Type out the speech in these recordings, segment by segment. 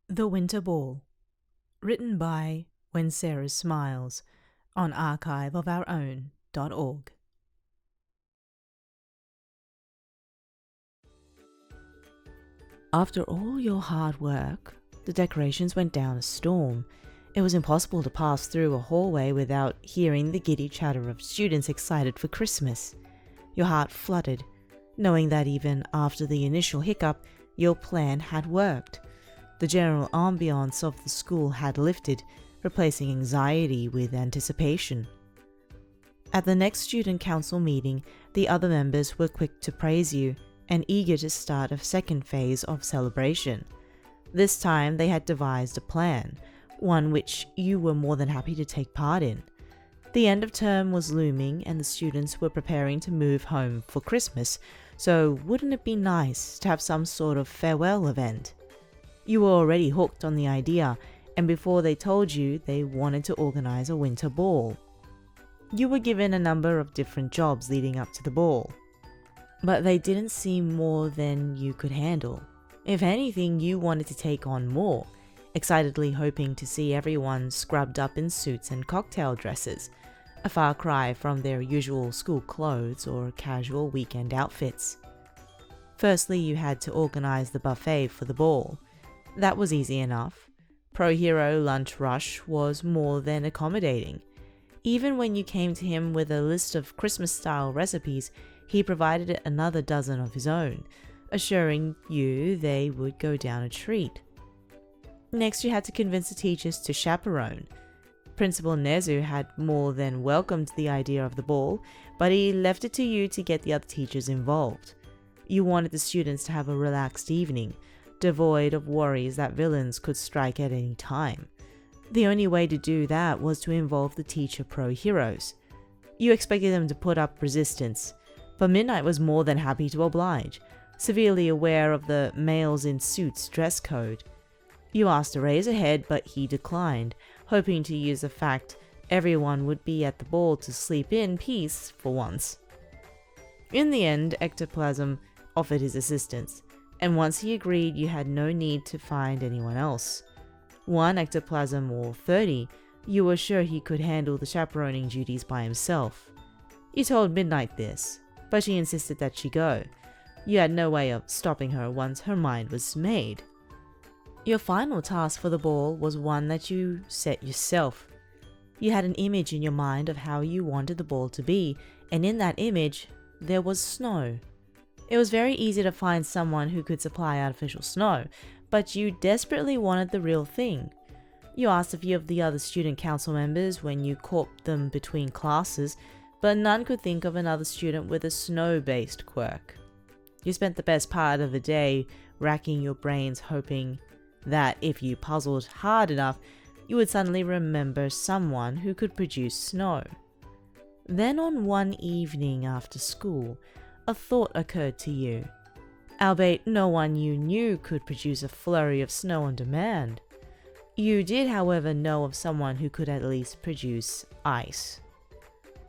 The Winter Ball, written by WhenSarahSmiles on archiveofourown.org. After all your hard work, the decorations went down a storm. It was impossible to pass through a hallway without hearing the giddy chatter of students excited for Christmas. Your heart fluttered, knowing that even after the initial hiccup, your plan had worked. The general ambiance of the school had lifted, replacing anxiety with anticipation. At the next student council meeting, the other members were quick to praise you and eager to start a second phase of celebration. This time they had devised a plan, one which you were more than happy to take part in. The end of term was looming and the students were preparing to move home for Christmas, so wouldn't it be nice to have some sort of farewell event? You were already hooked on the idea, and before they told you, they wanted to organize a winter ball. You were given a number of different jobs leading up to the ball, but they didn't seem more than you could handle. If anything, you wanted to take on more, excitedly hoping to see everyone scrubbed up in suits and cocktail dresses, a far cry from their usual school clothes or casual weekend outfits. Firstly, you had to organize the buffet for the ball. That was easy enough. Pro Hero Lunch Rush was more than accommodating. Even when you came to him with a list of Christmas-style recipes, he provided another dozen of his own, assuring you they would go down a treat. Next, you had to convince the teachers to chaperone. Principal Nezu had more than welcomed the idea of the ball, but he left it to you to get the other teachers involved. You wanted the students to have a relaxed evening, devoid of worries that villains could strike at any time. The only way to do that was to involve the teacher pro heroes. You expected them to put up resistance, but Midnight was more than happy to oblige, severely aware of the males in suits dress code. You asked to raise a head, but he declined, hoping to use the fact everyone would be at the ball to sleep in peace for once. In the end, Ectoplasm offered his assistance, and once he agreed, you had no need to find anyone else. 1 ectoplasm or 30, you were sure he could handle the chaperoning duties by himself. You told Midnight this, but she insisted that she go. You had no way of stopping her once her mind was made. Your final task for the ball was one that you set yourself. You had an image in your mind of how you wanted the ball to be, and in that image, there was snow. It was very easy to find someone who could supply artificial snow, but you desperately wanted the real thing. You asked a few of the other student council members when you caught them between classes, but none could think of another student with a snow-based quirk. You spent the best part of the day racking your brains hoping that if you puzzled hard enough, you would suddenly remember someone who could produce snow. Then on one evening after school, a thought occurred to you, albeit no one you knew could produce a flurry of snow on demand. You did, however, know of someone who could at least produce ice.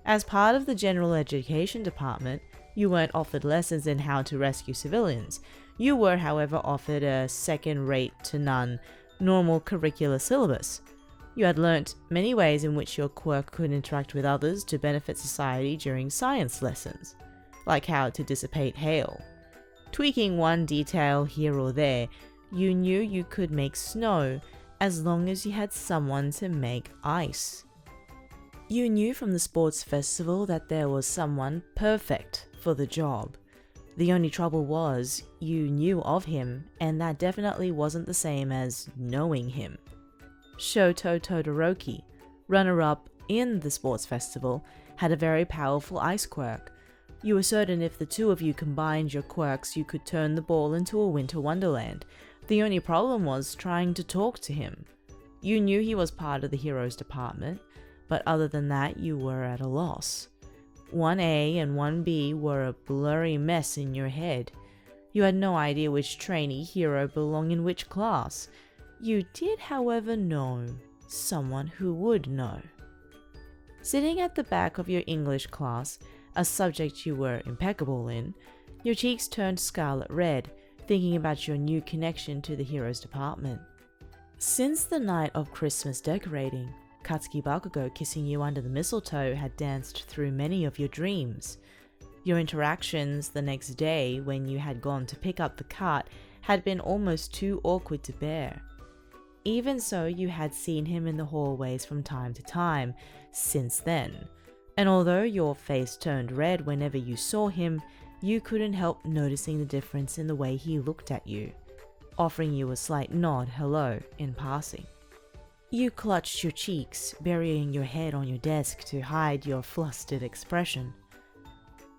As part of the general education department, you weren't offered lessons in how to rescue civilians. You were, however, offered a second-rate to none normal curricular syllabus. You had learnt many ways in which your quirk could interact with others to benefit society during science lessons, like how to dissipate hail. Tweaking one detail here or there, you knew you could make snow as long as you had someone to make ice. You knew from the sports festival that there was someone perfect for the job. The only trouble was, you knew of him, and that definitely wasn't the same as knowing him. Shoto Todoroki, runner-up in the sports festival, had a very powerful ice quirk. You were certain if the two of you combined your quirks, you could turn the ball into a winter wonderland. The only problem was trying to talk to him. You knew he was part of the heroes department, but other than that, you were at a loss. 1A and 1B were a blurry mess in your head. You had no idea which trainee hero belonged in which class. You did, however, know someone who would know. Sitting at the back of your English class, a subject you were impeccable in, your cheeks turned scarlet red, thinking about your new connection to the heroes department. Since the night of Christmas decorating, Katsuki Bakugou kissing you under the mistletoe had danced through many of your dreams. Your interactions the next day when you had gone to pick up the cart had been almost too awkward to bear. Even so, you had seen him in the hallways from time to time since then, and although your face turned red whenever you saw him, you couldn't help noticing the difference in the way he looked at you, offering you a slight nod hello in passing. You clutched your cheeks, burying your head on your desk to hide your flustered expression.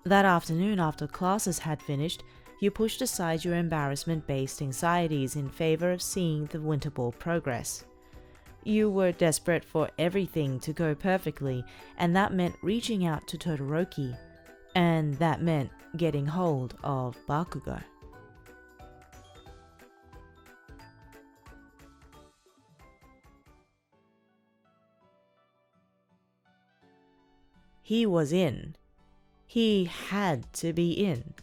That afternoon, after classes had finished, you pushed aside your embarrassment-based anxieties in favor of seeing the winter ball progress. You were desperate for everything to go perfectly, and that meant reaching out to Todoroki, and that meant getting hold of Bakugou. He was in. He had to be in.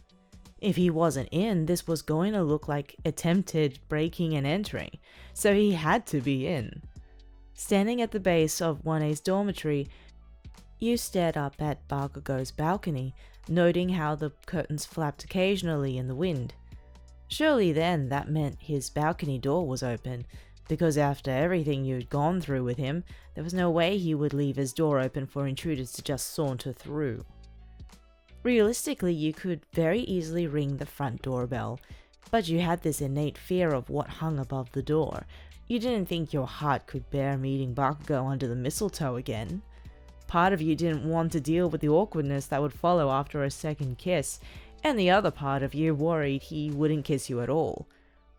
If he wasn't in, this was going to look like attempted breaking and entering, so he had to be in. Standing at the base of 1A's dormitory, you stared up at Bakugou's balcony, noting how the curtains flapped occasionally in the wind. Surely then that meant his balcony door was open, because after everything you'd gone through with him, there was no way he would leave his door open for intruders to just saunter through. Realistically, you could very easily ring the front doorbell, but you had this innate fear of what hung above the door. You didn't think your heart could bear meeting Bakugou under the mistletoe again. Part of you didn't want to deal with the awkwardness that would follow after a second kiss, and the other part of you worried he wouldn't kiss you at all,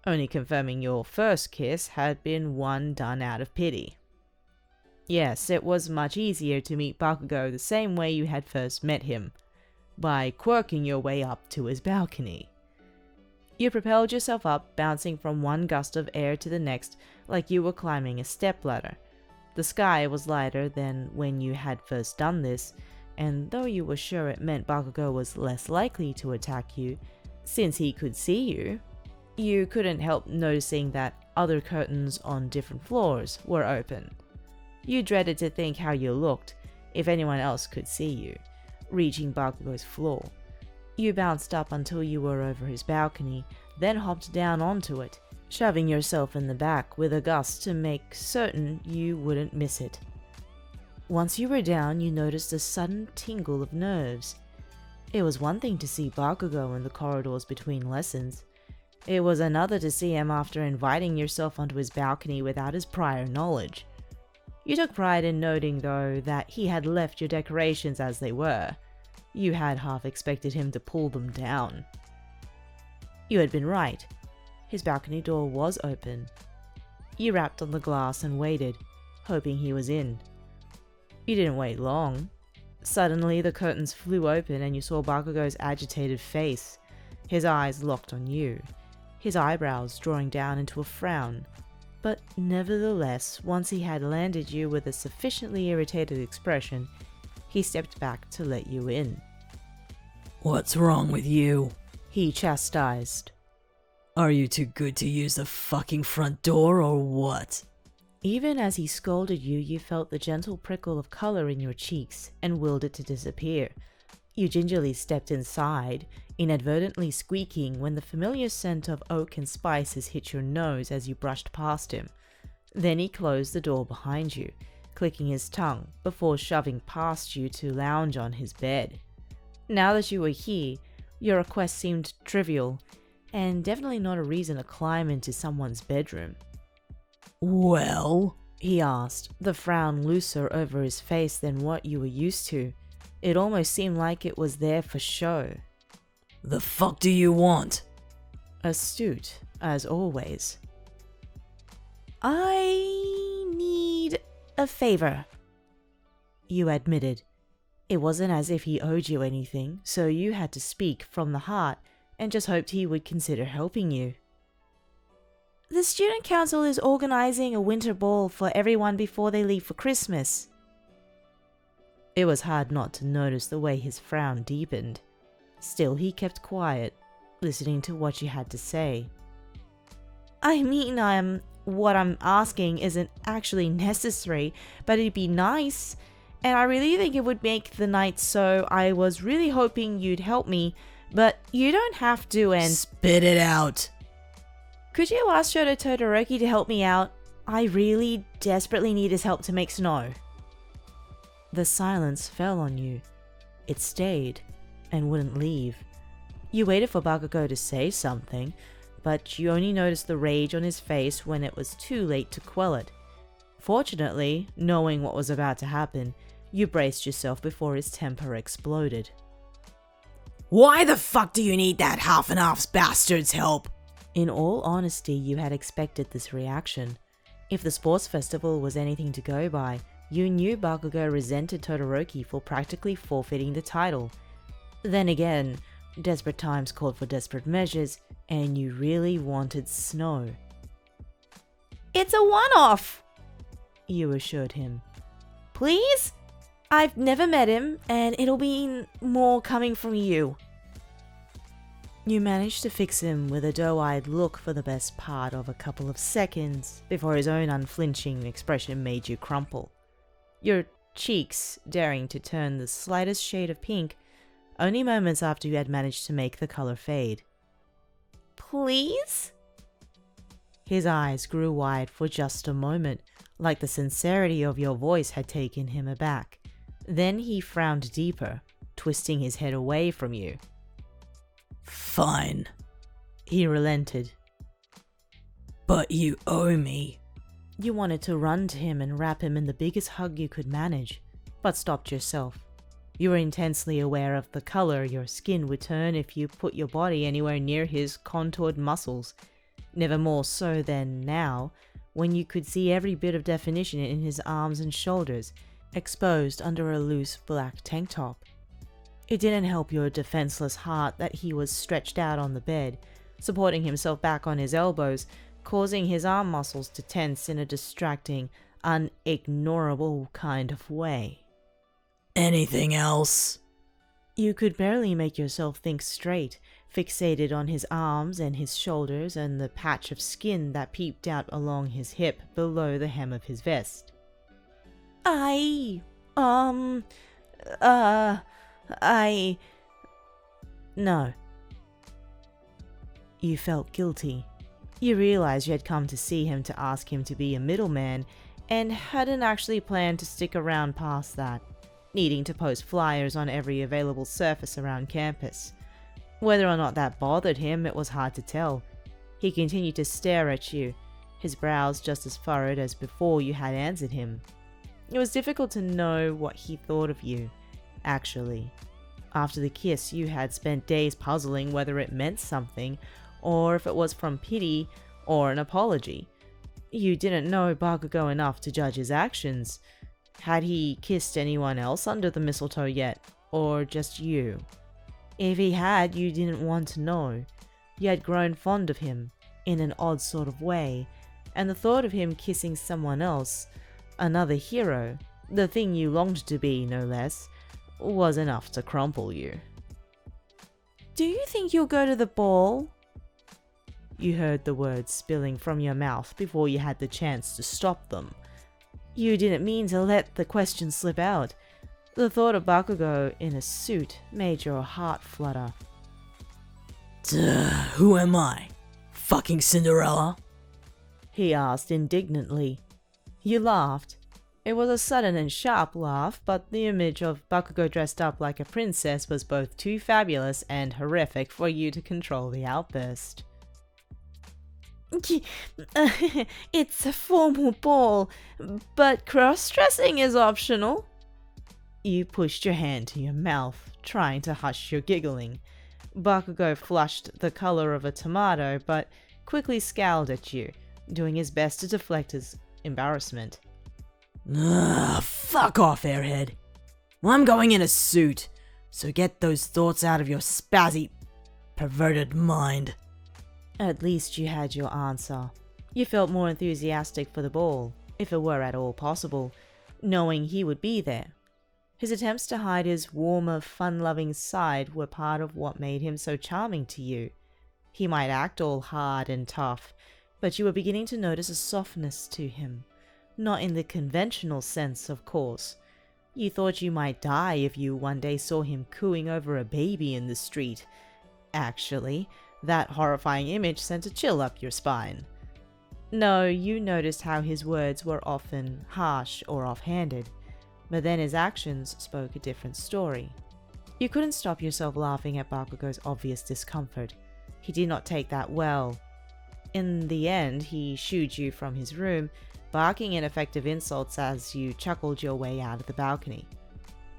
only confirming your first kiss had been one done out of pity. Yes, it was much easier to meet Bakugou the same way you had first met him, by quirking your way up to his balcony. You propelled yourself up, bouncing from one gust of air to the next like you were climbing a stepladder. The sky was lighter than when you had first done this, and though you were sure it meant Bakugou was less likely to attack you, since he could see you, you couldn't help noticing that other curtains on different floors were open. You dreaded to think how you looked if anyone else could see you. Reaching Bakugou's floor, you bounced up until you were over his balcony, then hopped down onto it, shoving yourself in the back with a gust to make certain you wouldn't miss it. Once you were down, you noticed a sudden tingle of nerves. It was one thing to see Bakugou in the corridors between lessons. It was another to see him after inviting yourself onto his balcony without his prior knowledge. You took pride in noting, though, that he had left your decorations as they were. You had half expected him to pull them down. You had been right. His balcony door was open. You rapped on the glass and waited, hoping he was in. You didn't wait long. Suddenly the curtains flew open and you saw Bakugou's agitated face, his eyes locked on you, his eyebrows drawing down into a frown. But nevertheless, once he had landed you with a sufficiently irritated expression, he stepped back to let you in. "What's wrong with you?" he chastised. "Are you too good to use the fucking front door or what?" Even as he scolded you, you felt the gentle prickle of color in your cheeks and willed it to disappear. You gingerly stepped inside, inadvertently squeaking when the familiar scent of oak and spices hit your nose as you brushed past him. Then he closed the door behind you, clicking his tongue before shoving past you to lounge on his bed. Now that you were here, your request seemed trivial, and definitely not a reason to climb into someone's bedroom. "Well?" he asked, the frown looser over his face than what you were used to. It almost seemed like it was there for show. "The fuck do you want?" Astute, as always. "I need a favor," you admitted. It wasn't as if he owed you anything, so you had to speak from the heart and just hoped he would consider helping you. "The student council is organizing a winter ball for everyone before they leave for Christmas." It was hard not to notice the way his frown deepened. Still, he kept quiet, listening to what you had to say. "I mean, what I'm asking isn't actually necessary, but it'd be nice. And I really think it would make the night, so I was really hoping you'd help me, but you don't have to and— Spit it out. Could you ask Shoto Todoroki to help me out? I really desperately need his help to make snow. The silence fell on you. It stayed and wouldn't leave. You waited for Bakugou to say something, but you only noticed the rage on his face when it was too late to quell it. Fortunately, knowing what was about to happen, you braced yourself before his temper exploded. Why the fuck do you need that half-and-half bastard's help? In all honesty, you had expected this reaction. If the sports festival was anything to go by, you knew Bakugou resented Todoroki for practically forfeiting the title. Then again, desperate times called for desperate measures, and you really wanted snow. It's a one-off, you assured him. Please? I've never met him, and it'll be more coming from you. You managed to fix him with a doe-eyed look for the best part of a couple of seconds before his own unflinching expression made you crumple. Your cheeks daring to turn the slightest shade of pink, only moments after you had managed to make the color fade. Please? His eyes grew wide for just a moment, like the sincerity of your voice had taken him aback. Then he frowned deeper, twisting his head away from you. Fine. He relented. But you owe me. You wanted to run to him and wrap him in the biggest hug you could manage, but stopped yourself. You were intensely aware of the color your skin would turn if you put your body anywhere near his contoured muscles, never more so than now, when you could see every bit of definition in his arms and shoulders, exposed under a loose black tank top. It didn't help your defenseless heart that he was stretched out on the bed, supporting himself back on his elbows, causing his arm muscles to tense in a distracting, unignorable kind of way. Anything else? You could barely make yourself think straight, fixated on his arms and his shoulders and the patch of skin that peeped out along his hip below the hem of his vest. No. You felt guilty. You realized you had come to see him to ask him to be a middleman, and hadn't actually planned to stick around past that, needing to post flyers on every available surface around campus. Whether or not that bothered him, it was hard to tell. He continued to stare at you, his brows just as furrowed as before you had answered him. It was difficult to know what he thought of you, actually. After the kiss, you had spent days puzzling whether it meant something, or if it was from pity or an apology. You didn't know Bakugou enough to judge his actions. Had he kissed anyone else under the mistletoe yet, or just you? If he had, you didn't want to know. You had grown fond of him, in an odd sort of way, and the thought of him kissing someone else, another hero, the thing you longed to be, no less, was enough to crumple you. Do you think you'll go to the ball? You heard the words spilling from your mouth before you had the chance to stop them. You didn't mean to let the question slip out. The thought of Bakugou in a suit made your heart flutter. Duh, who am I? Fucking Cinderella? He asked indignantly. You laughed. It was a sudden and sharp laugh, but the image of Bakugou dressed up like a princess was both too fabulous and horrific for you to control the outburst. It's a formal ball, but cross-dressing is optional. You pushed your hand to your mouth, trying to hush your giggling. Bakugou flushed the color of a tomato, but quickly scowled at you, doing his best to deflect his embarrassment. Fuck off, airhead. Well, I'm going in a suit, so get those thoughts out of your spazzy, perverted mind. At least you had your answer. You felt more enthusiastic for the ball, if it were at all possible, knowing he would be there. His attempts to hide his warmer, fun-loving side were part of what made him so charming to you. He might act all hard and tough, but you were beginning to notice a softness to him. Not in the conventional sense, of course. You thought you might die if you one day saw him cooing over a baby in the street. Actually, that horrifying image sent a chill up your spine. No, you noticed how his words were often harsh or offhanded, but then his actions spoke a different story. You couldn't stop yourself laughing at Bakugou's obvious discomfort. He did not take that well. In the end, he shooed you from his room, barking ineffective insults as you chuckled your way out of the balcony.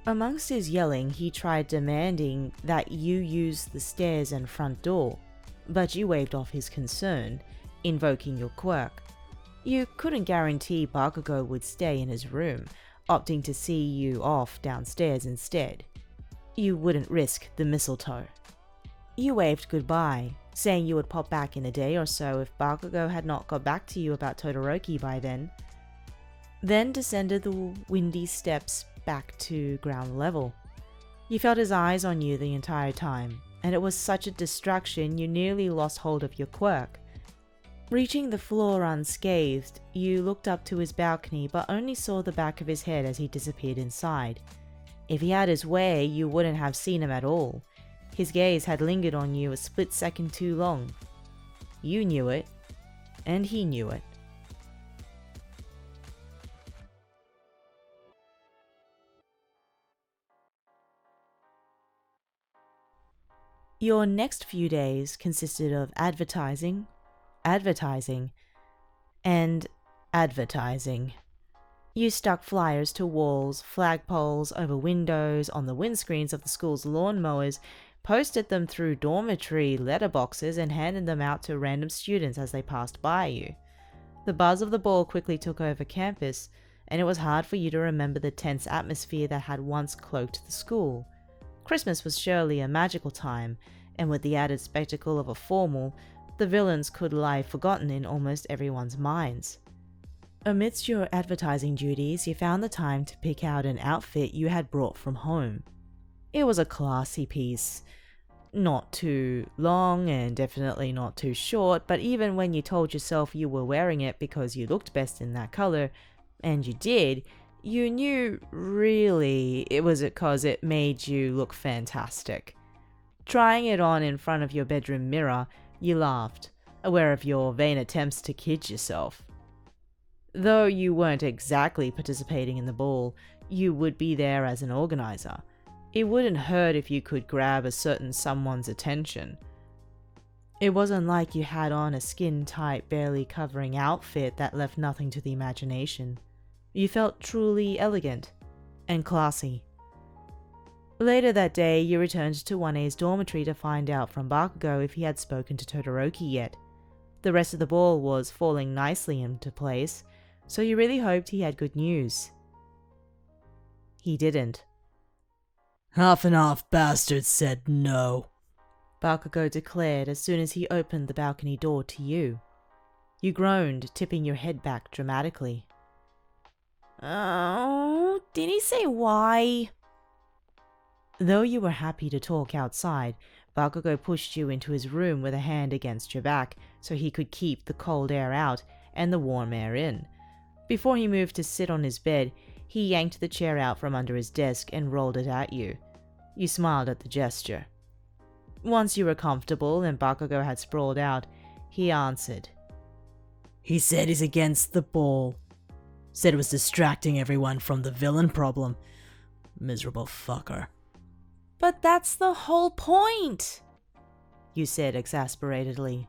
Amongst his yelling, he tried demanding that you use the stairs and front door, but you waved off his concern, invoking your quirk. You couldn't guarantee Bakugou would stay in his room, opting to see you off downstairs instead. You wouldn't risk the mistletoe. You waved goodbye, saying you would pop back in a day or so if Bakugou had not got back to you about Todoroki by then descended the windy steps back to ground level. You felt his eyes on you the entire time, and it was such a distraction you nearly lost hold of your quirk. Reaching the floor unscathed, you looked up to his balcony but only saw the back of his head as he disappeared inside. If he had his way, you wouldn't have seen him at all. His gaze had lingered on you a split second too long. You knew it, and he knew it. Your next few days consisted of advertising, and advertising. You stuck flyers to walls, flagpoles, over windows, on the windscreens of the school's lawnmowers, posted them through dormitory letterboxes, and handed them out to random students as they passed by you. The buzz of the ball quickly took over campus, and it was hard for you to remember the tense atmosphere that had once cloaked the school. Christmas was surely a magical time, and with the added spectacle of a formal, the villains could lie forgotten in almost everyone's minds. Amidst your advertising duties, you found the time to pick out an outfit you had brought from home. It was a classy piece. Not too long and definitely not too short, but even when you told yourself you were wearing it because you looked best in that color, and you did, you knew really it was because it made you look fantastic. Trying it on in front of your bedroom mirror, you laughed, aware of your vain attempts to kid yourself. Though you weren't exactly participating in the ball, you would be there as an organizer. It wouldn't hurt if you could grab a certain someone's attention. It wasn't like you had on a skin-tight, barely covering outfit that left nothing to the imagination. You felt truly elegant and classy. Later that day, you returned to 1A's dormitory to find out from Bakugou if he had spoken to Todoroki yet. The rest of the ball was falling nicely into place, so you really hoped he had good news. He didn't. Half and half bastard said no, Bakugou declared as soon as he opened the balcony door to you. You groaned, tipping your head back dramatically. Oh, did he say why? Though you were happy to talk outside, Bakugou pushed you into his room with a hand against your back so he could keep the cold air out and the warm air in. Before he moved to sit on his bed, he yanked the chair out from under his desk and rolled it at you. You smiled at the gesture. Once you were comfortable and Bakugou had sprawled out, he answered. He said he's against the ball. Said it was distracting everyone from the villain problem. Miserable fucker. But that's the whole point, you said exasperatedly.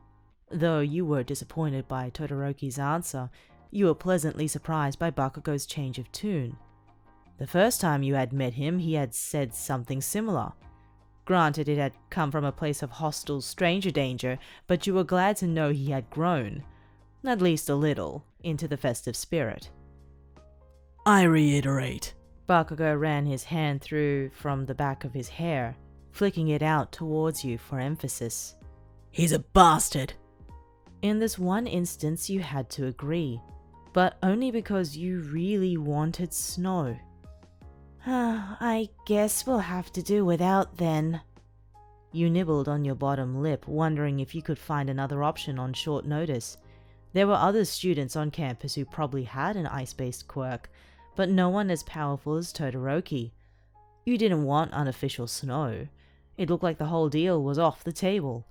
Though you were disappointed by Todoroki's answer, you were pleasantly surprised by Bakugou's change of tune. The first time you had met him, he had said something similar. Granted, it had come from a place of hostile stranger danger, but you were glad to know he had grown, at least a little, into the festive spirit. I reiterate. Bakugou ran his hand through from the back of his hair, flicking it out towards you for emphasis. He's a bastard. In this one instance, you had to agree, but only because you really wanted snow. I guess we'll have to do without then. You nibbled on your bottom lip, wondering if you could find another option on short notice. There were other students on campus who probably had an ice-based quirk, but no one as powerful as Todoroki. You didn't want unofficial snow. It looked like the whole deal was off the table.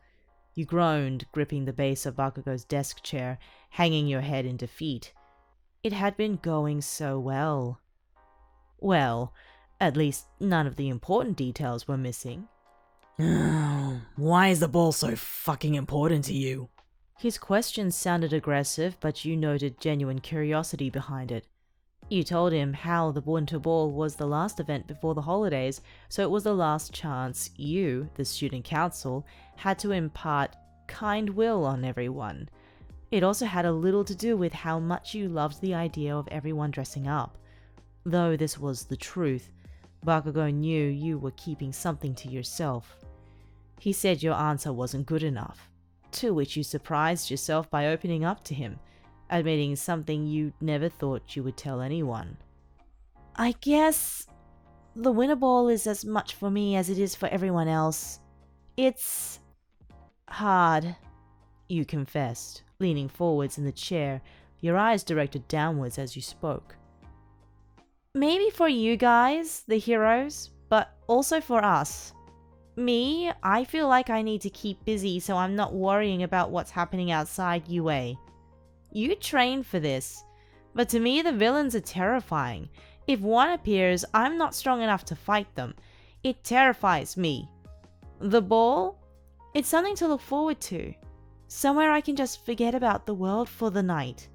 You groaned, gripping the base of Bakugou's desk chair, hanging your head in defeat. It had been going so well. Well, at least none of the important details were missing. Why is the ball so fucking important to you? His question sounded aggressive, but you noted genuine curiosity behind it. You told him how the Winter Ball was the last event before the holidays, so it was the last chance you, the student council, had to impart kind will on everyone. It also had a little to do with how much you loved the idea of everyone dressing up. Though this was the truth, Bakugou knew you were keeping something to yourself. He said your answer wasn't good enough, to which you surprised yourself by opening up to him, admitting something you never thought you would tell anyone. I guess the Winter Ball is as much for me as it is for everyone else. It's hard, you confessed, leaning forwards in the chair, your eyes directed downwards as you spoke. Maybe for you guys, the heroes, but also for us. Me, I feel like I need to keep busy so I'm not worrying about what's happening outside UA. You trained for this, but to me the villains are terrifying. If one appears, I'm not strong enough to fight them. It terrifies me. The ball? It's something to look forward to. Somewhere I can just forget about the world for the night.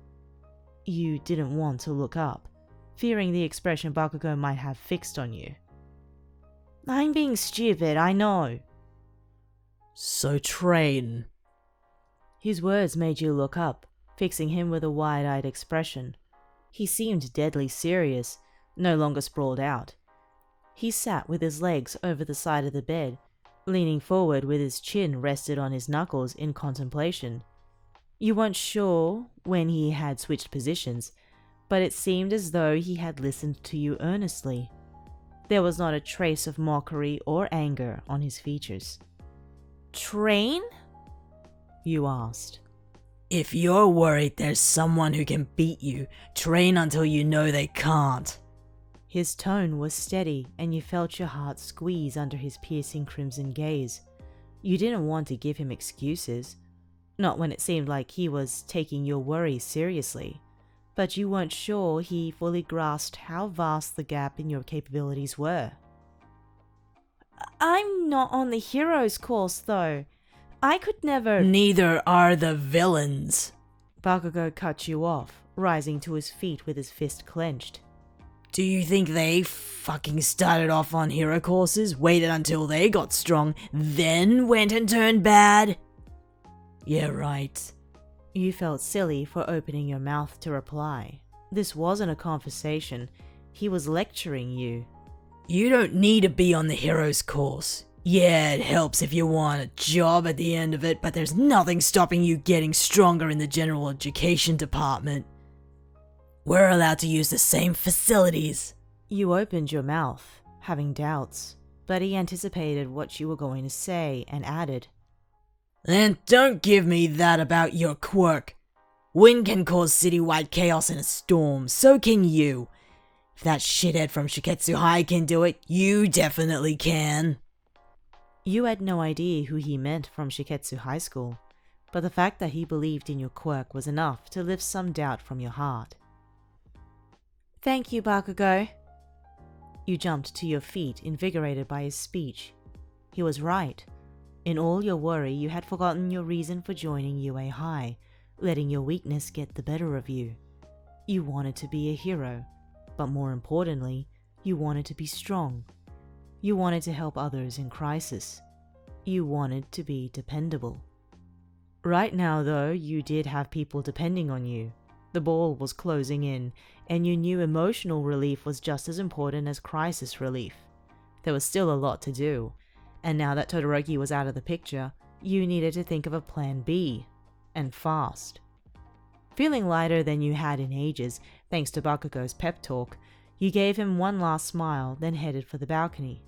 You didn't want to look up, fearing the expression Bakugou might have fixed on you. I'm being stupid, I know. So train. His words made you look up, fixing him with a wide-eyed expression. He seemed deadly serious, no longer sprawled out. He sat with his legs over the side of the bed, leaning forward with his chin rested on his knuckles in contemplation. You weren't sure when he had switched positions, but it seemed as though he had listened to you earnestly. There was not a trace of mockery or anger on his features. Train? You asked. If you're worried there's someone who can beat you, train until you know they can't. His tone was steady, and you felt your heart squeeze under his piercing crimson gaze. You didn't want to give him excuses, not when it seemed like he was taking your worries seriously, but you weren't sure he fully grasped how vast the gap in your capabilities were. I'm not on the hero's course, though. I could never— Neither are the villains. Bakugou cut you off, rising to his feet with his fist clenched. Do you think they fucking started off on hero courses, waited until they got strong, then went and turned bad? Yeah, right. You felt silly for opening your mouth to reply. This wasn't a conversation. He was lecturing you. You don't need to be on the hero's course. Yeah, it helps if you want a job at the end of it, but there's nothing stopping you getting stronger in the general education department. We're allowed to use the same facilities. You opened your mouth, having doubts, but he anticipated what you were going to say and added, And don't give me that about your quirk. Wind can cause citywide chaos in a storm, so can you. If that shithead from Shiketsu High can do it, you definitely can. You had no idea who he meant from Shiketsu High School, but the fact that he believed in your quirk was enough to lift some doubt from your heart. Thank you, Bakugou. You jumped to your feet, invigorated by his speech. He was right. In all your worry, you had forgotten your reason for joining UA High, letting your weakness get the better of you. You wanted to be a hero, but more importantly, you wanted to be strong. You wanted to help others in crisis. You wanted to be dependable. Right now, though, you did have people depending on you. The ball was closing in, and you knew emotional relief was just as important as crisis relief. There was still a lot to do, and now that Todoroki was out of the picture, you needed to think of a plan B, and fast. Feeling lighter than you had in ages, thanks to Bakugou's pep talk, you gave him one last smile, then headed for the balcony.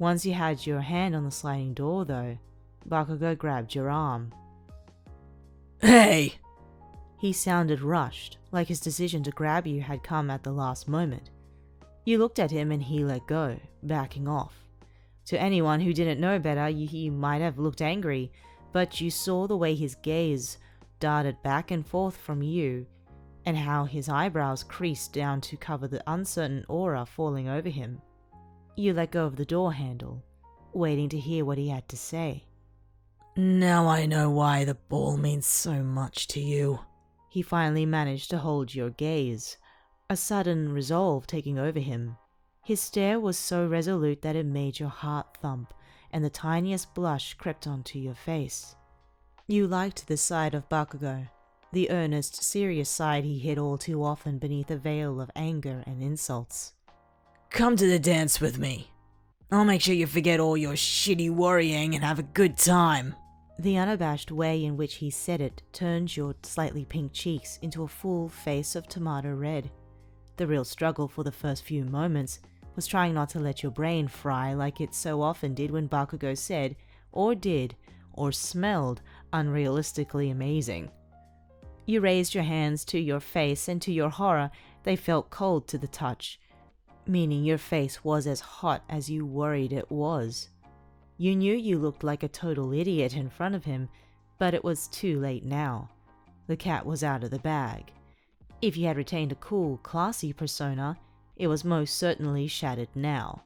Once you had your hand on the sliding door, though, Bakugou grabbed your arm. Hey! He sounded rushed, like his decision to grab you had come at the last moment. You looked at him and he let go, backing off. To anyone who didn't know better, he might have looked angry, but you saw the way his gaze darted back and forth from you, and how his eyebrows creased down to cover the uncertain aura falling over him. You let go of the door handle, waiting to hear what he had to say. Now I know why the ball means so much to you. He finally managed to hold your gaze, a sudden resolve taking over him. His stare was so resolute that it made your heart thump, and the tiniest blush crept onto your face. You liked the side of Bakugou, the earnest, serious side he hid all too often beneath a veil of anger and insults. Come to the dance with me. I'll make sure you forget all your shitty worrying and have a good time. The unabashed way in which he said it turned your slightly pink cheeks into a full face of tomato red. The real struggle for the first few moments was trying not to let your brain fry like it so often did when Bakugou said, or did, or smelled unrealistically amazing. You raised your hands to your face, and to your horror, they felt cold to the touch, meaning your face was as hot as you worried it was. You knew you looked like a total idiot in front of him, but it was too late now. The cat was out of the bag. If you had retained a cool, classy persona, it was most certainly shattered now.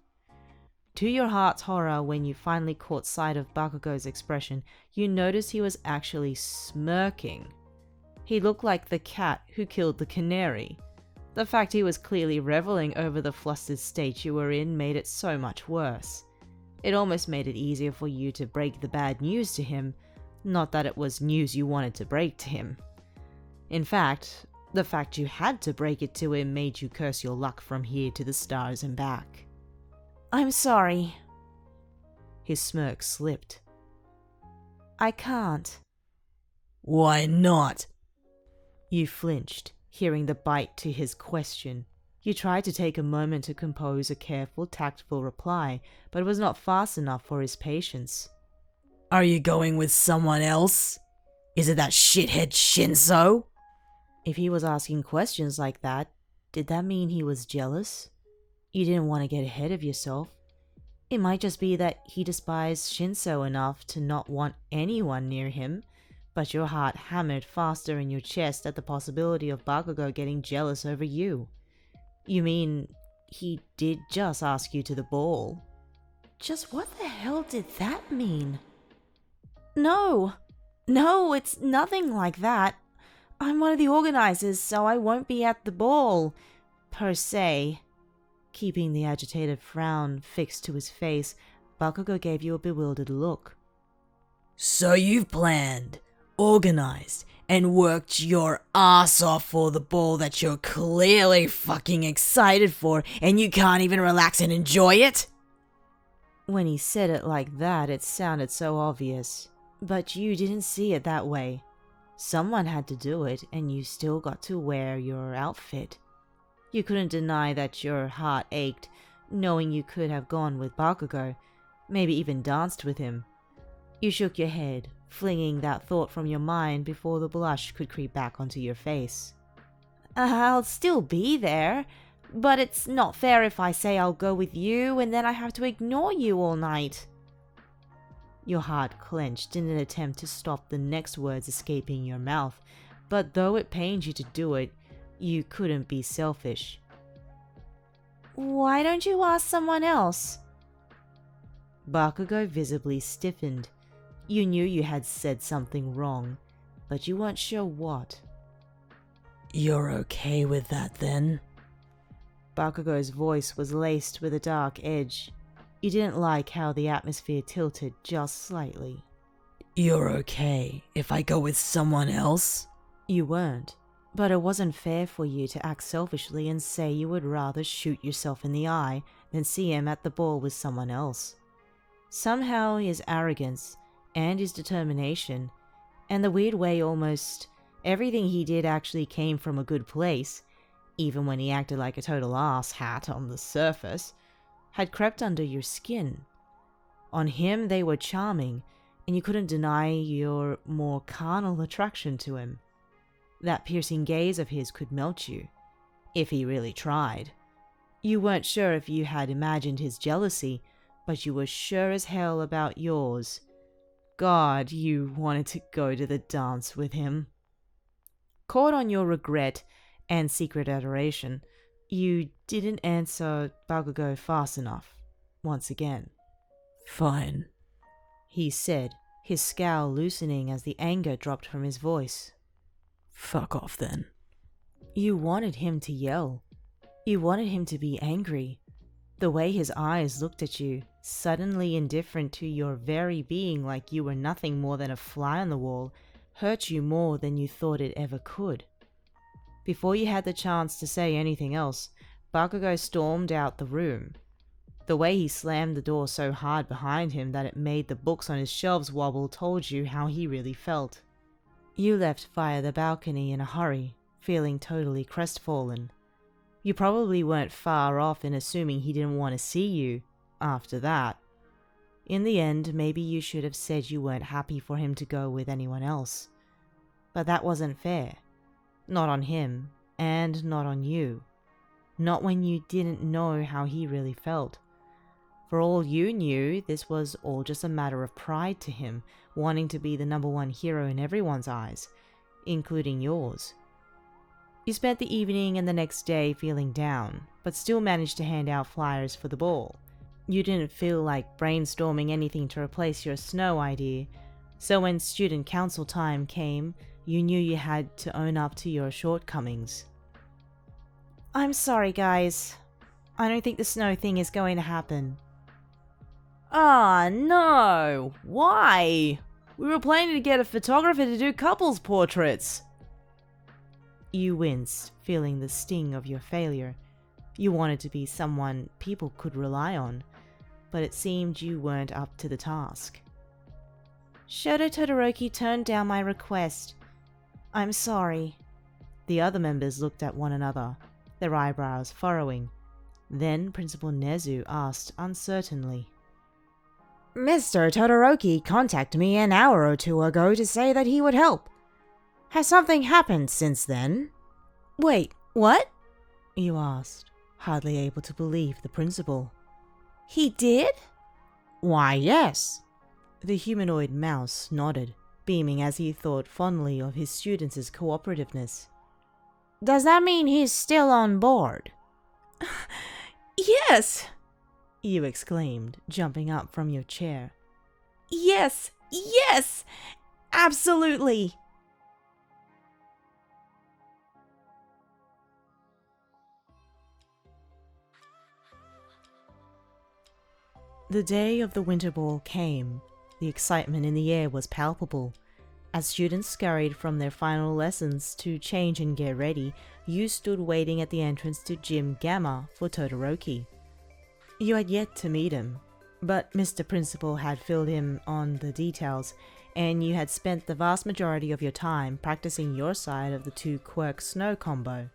To your heart's horror, when you finally caught sight of Bakugou's expression, you noticed he was actually smirking. He looked like the cat who killed the canary. The fact he was clearly reveling over the flustered state you were in made it so much worse. It almost made it easier for you to break the bad news to him, not that it was news you wanted to break to him. In fact, the fact you had to break it to him made you curse your luck from here to the stars and back. I'm sorry. His smirk slipped. I can't. Why not? You flinched, hearing the bite to his question. You tried to take a moment to compose a careful, tactful reply, but it was not fast enough for his patience. Are you going with someone else? Is it that shithead Shinso? If he was asking questions like that, did that mean he was jealous? You didn't want to get ahead of yourself. It might just be that he despised Shinso enough to not want anyone near him, but your heart hammered faster in your chest at the possibility of Bakugou getting jealous over you. You mean, he did just ask you to the ball? Just what the hell did that mean? No, it's nothing like that. I'm one of the organizers, so I won't be at the ball, per se. Keeping the agitated frown fixed to his face, Bakugou gave you a bewildered look. So you've planned, organized, and worked your ass off for the ball that you're clearly fucking excited for, and you can't even relax and enjoy it? When he said it like that, it sounded so obvious. But you didn't see it that way. Someone had to do it, and you still got to wear your outfit. You couldn't deny that your heart ached, knowing you could have gone with Bakugou, maybe even danced with him. You shook your head, flinging that thought from your mind before the blush could creep back onto your face. I'll still be there, but it's not fair if I say I'll go with you and then I have to ignore you all night. Your heart clenched in an attempt to stop the next words escaping your mouth, but though it pained you to do it, you couldn't be selfish. Why don't you ask someone else? Bakugou visibly stiffened. You knew you had said something wrong, but you weren't sure what. You're okay with that then? Bakugou's voice was laced with a dark edge. You didn't like how the atmosphere tilted just slightly. You're okay if I go with someone else? You weren't, but it wasn't fair for you to act selfishly and say you would rather shoot yourself in the eye than see him at the ball with someone else. Somehow his arrogance and his determination, and the weird way almost everything he did actually came from a good place, even when he acted like a total ass-hat on the surface, had crept under your skin. On him they were charming, and you couldn't deny your more carnal attraction to him. That piercing gaze of his could melt you, if he really tried. You weren't sure if you had imagined his jealousy, but you were sure as hell about yours. God, you wanted to go to the dance with him. Caught on your regret and secret adoration, you didn't answer Bakugou fast enough, once again. Fine, He said, his scowl loosening as the anger dropped from his voice. Fuck off then. You wanted him to yell. You wanted him to be angry. The way his eyes looked at you, suddenly indifferent to your very being like you were nothing more than a fly on the wall, hurt you more than you thought it ever could. Before you had the chance to say anything else, Bakugou stormed out the room. The way he slammed the door so hard behind him that it made the books on his shelves wobble told you how he really felt. You left via the balcony in a hurry, feeling totally crestfallen. You probably weren't far off in assuming he didn't want to see you after that. In the end, maybe you should have said you weren't happy for him to go with anyone else. But that wasn't fair. Not on him, and not on you. Not when you didn't know how he really felt. For all you knew, this was all just a matter of pride to him, wanting to be the #1 hero in everyone's eyes, including yours. You spent the evening and the next day feeling down, but still managed to hand out flyers for the ball. You didn't feel like brainstorming anything to replace your snow idea, so when student council time came, you knew you had to own up to your shortcomings. I'm sorry, guys. I don't think the snow thing is going to happen. Ah, no! Why? We were planning to get a photographer to do couples portraits. You winced, feeling the sting of your failure. You wanted to be someone people could rely on, but it seemed you weren't up to the task. Shoto Todoroki turned down my request. I'm sorry. The other members looked at one another, their eyebrows furrowing. Then Principal Nezu asked uncertainly, Mr. Todoroki contacted me an hour or two ago to say that he would help. Has something happened since then? Wait, what? You asked, hardly able to believe the principal. He did? Why, yes. The humanoid mouse nodded, beaming as he thought fondly of his students' cooperativeness. Does that mean he's still on board? Yes! You exclaimed, jumping up from your chair. Yes! Yes! Absolutely! The day of the winter ball came. The excitement in the air was palpable. As students scurried from their final lessons to change and get ready, you stood waiting at the entrance to Gym Gamma for Todoroki. You had yet to meet him, but Mr. Principal had filled him on the details, and you had spent the vast majority of your time practicing your side of the two quirk snow combo.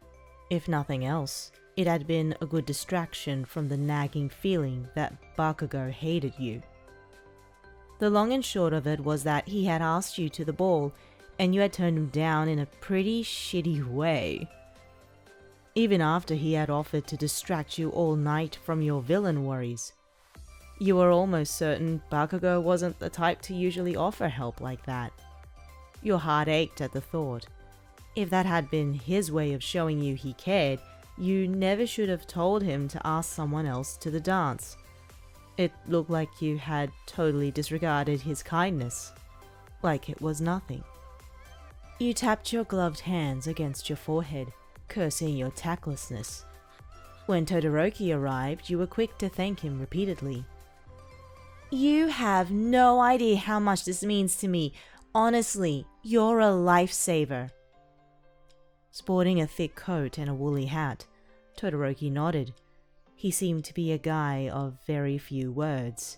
If nothing else, it had been a good distraction from the nagging feeling that Bakugou hated you. The long and short of it was that he had asked you to the ball, and you had turned him down in a pretty shitty way. Even after he had offered to distract you all night from your villain worries. You were almost certain Bakugou wasn't the type to usually offer help like that. Your heart ached at the thought. If that had been his way of showing you he cared, you never should have told him to ask someone else to the dance. It looked like you had totally disregarded his kindness, like it was nothing. You tapped your gloved hands against your forehead, cursing your tactlessness. When Todoroki arrived, you were quick to thank him repeatedly. You have no idea how much this means to me. Honestly, you're a lifesaver. Sporting a thick coat and a woolly hat, Todoroki nodded. He seemed to be a guy of very few words.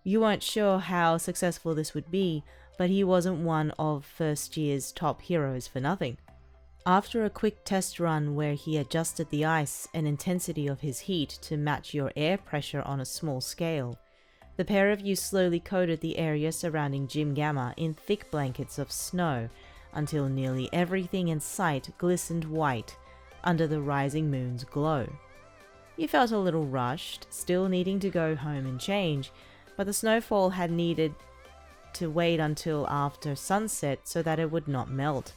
You weren't sure how successful this would be, but he wasn't one of first year's top heroes for nothing. After a quick test run where he adjusted the ice and intensity of his heat to match your air pressure on a small scale, the pair of you slowly coated the area surrounding Gym Gamma in thick blankets of snow until nearly everything in sight glistened white under the rising moon's glow. You felt a little rushed, still needing to go home and change, but the snowfall had needed to wait until after sunset so that it would not melt.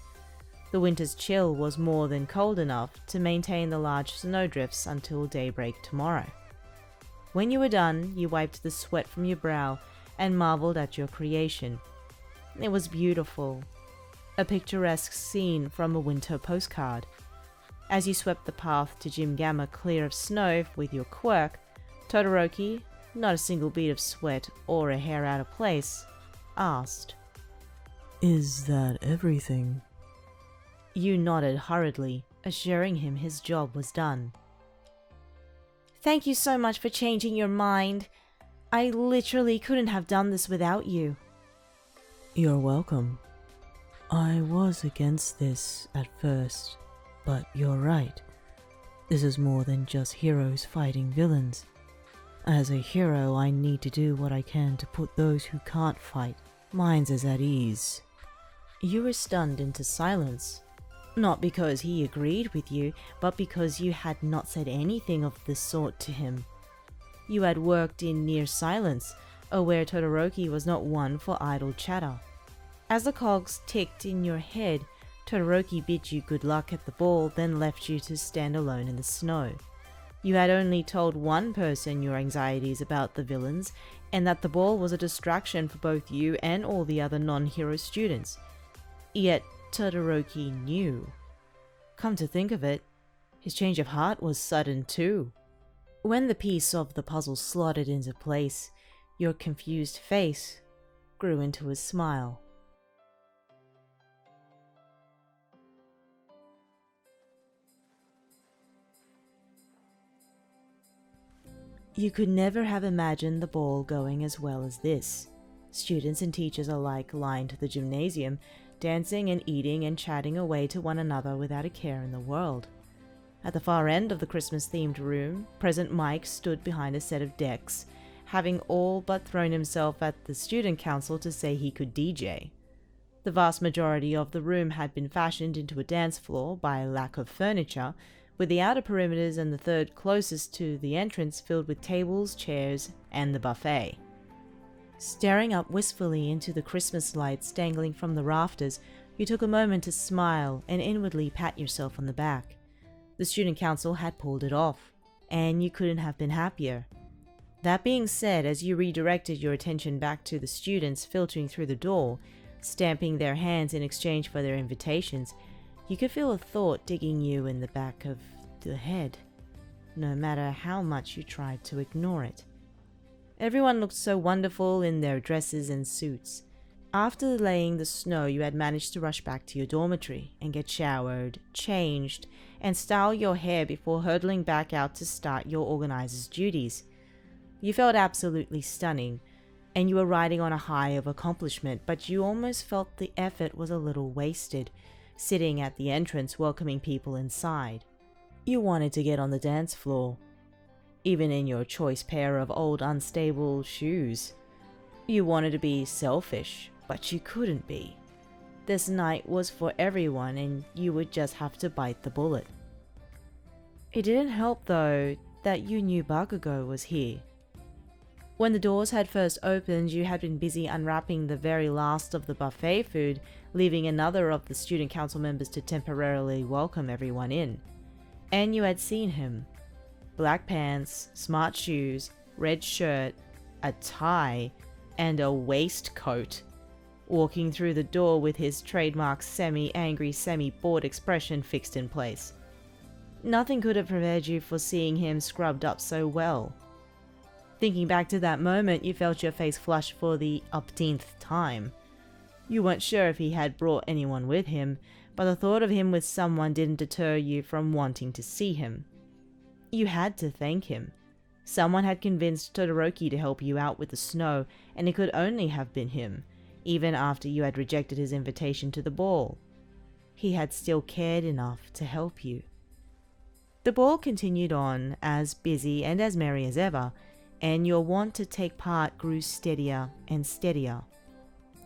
The winter's chill was more than cold enough to maintain the large snowdrifts until daybreak tomorrow. When you were done, you wiped the sweat from your brow and marveled at your creation. It was beautiful, a picturesque scene from a winter postcard. As you swept the path to Jimgama clear of snow with your quirk, Todoroki, not a single bead of sweat or a hair out of place, asked, "Is that everything?" You nodded hurriedly, assuring him his job was done. Thank you so much for changing your mind. I literally couldn't have done this without you. "You're welcome. I was against this at first, but you're right. This is more than just heroes fighting villains. As a hero, I need to do what I can to put those who can't fight minds as at ease." You were stunned into silence, not because he agreed with you, but because you had not said anything of the sort to him. You had worked in near silence, aware Todoroki was not one for idle chatter. As the cogs ticked in your head, Todoroki bid you good luck at the ball, then left you to stand alone in the snow. You had only told one person your anxieties about the villains, and that the ball was a distraction for both you and all the other non-hero students. Yet Todoroki knew. Come to think of it, his change of heart was sudden too. When the piece of the puzzle slotted into place, your confused face grew into a smile. You could never have imagined the ball going as well as this. Students and teachers alike lined the gymnasium, dancing and eating and chatting away to one another without a care in the world. At the far end of the Christmas-themed room, President Mike stood behind a set of decks, having all but thrown himself at the student council to say he could DJ. The vast majority of the room had been fashioned into a dance floor by lack of furniture, with the outer perimeters and the third closest to the entrance filled with tables, chairs, and the buffet. Staring up wistfully into the Christmas lights dangling from the rafters, you took a moment to smile and inwardly pat yourself on the back. The student council had pulled it off, and you couldn't have been happier. That being said, as you redirected your attention back to the students filtering through the door, stamping their hands in exchange for their invitations, you could feel a thought digging you in the back of the head, no matter how much you tried to ignore it. Everyone looked so wonderful in their dresses and suits. After laying the snow, you had managed to rush back to your dormitory and get showered, changed, and style your hair before hurtling back out to start your organizer's duties. You felt absolutely stunning, and you were riding on a high of accomplishment, but you almost felt the effort was a little wasted, sitting at the entrance welcoming people inside. You wanted to get on the dance floor, even in your choice pair of old unstable shoes. You wanted to be selfish, but you couldn't be. This night was for everyone and you would just have to bite the bullet. It didn't help though that you knew Bakugou was here. When the doors had first opened, you had been busy unwrapping the very last of the buffet food, leaving another of the student council members to temporarily welcome everyone in. And you had seen him. Black pants, smart shoes, red shirt, a tie, and a waistcoat, walking through the door with his trademark semi-angry, semi-bored expression fixed in place. Nothing could have prepared you for seeing him scrubbed up so well. Thinking back to that moment, you felt your face flush for the umpteenth time. You weren't sure if he had brought anyone with him, but the thought of him with someone didn't deter you from wanting to see him. You had to thank him. Someone had convinced Todoroki to help you out with the snow, and it could only have been him, even after you had rejected his invitation to the ball. He had still cared enough to help you. The ball continued on, as busy and as merry as ever, and your want to take part grew steadier and steadier.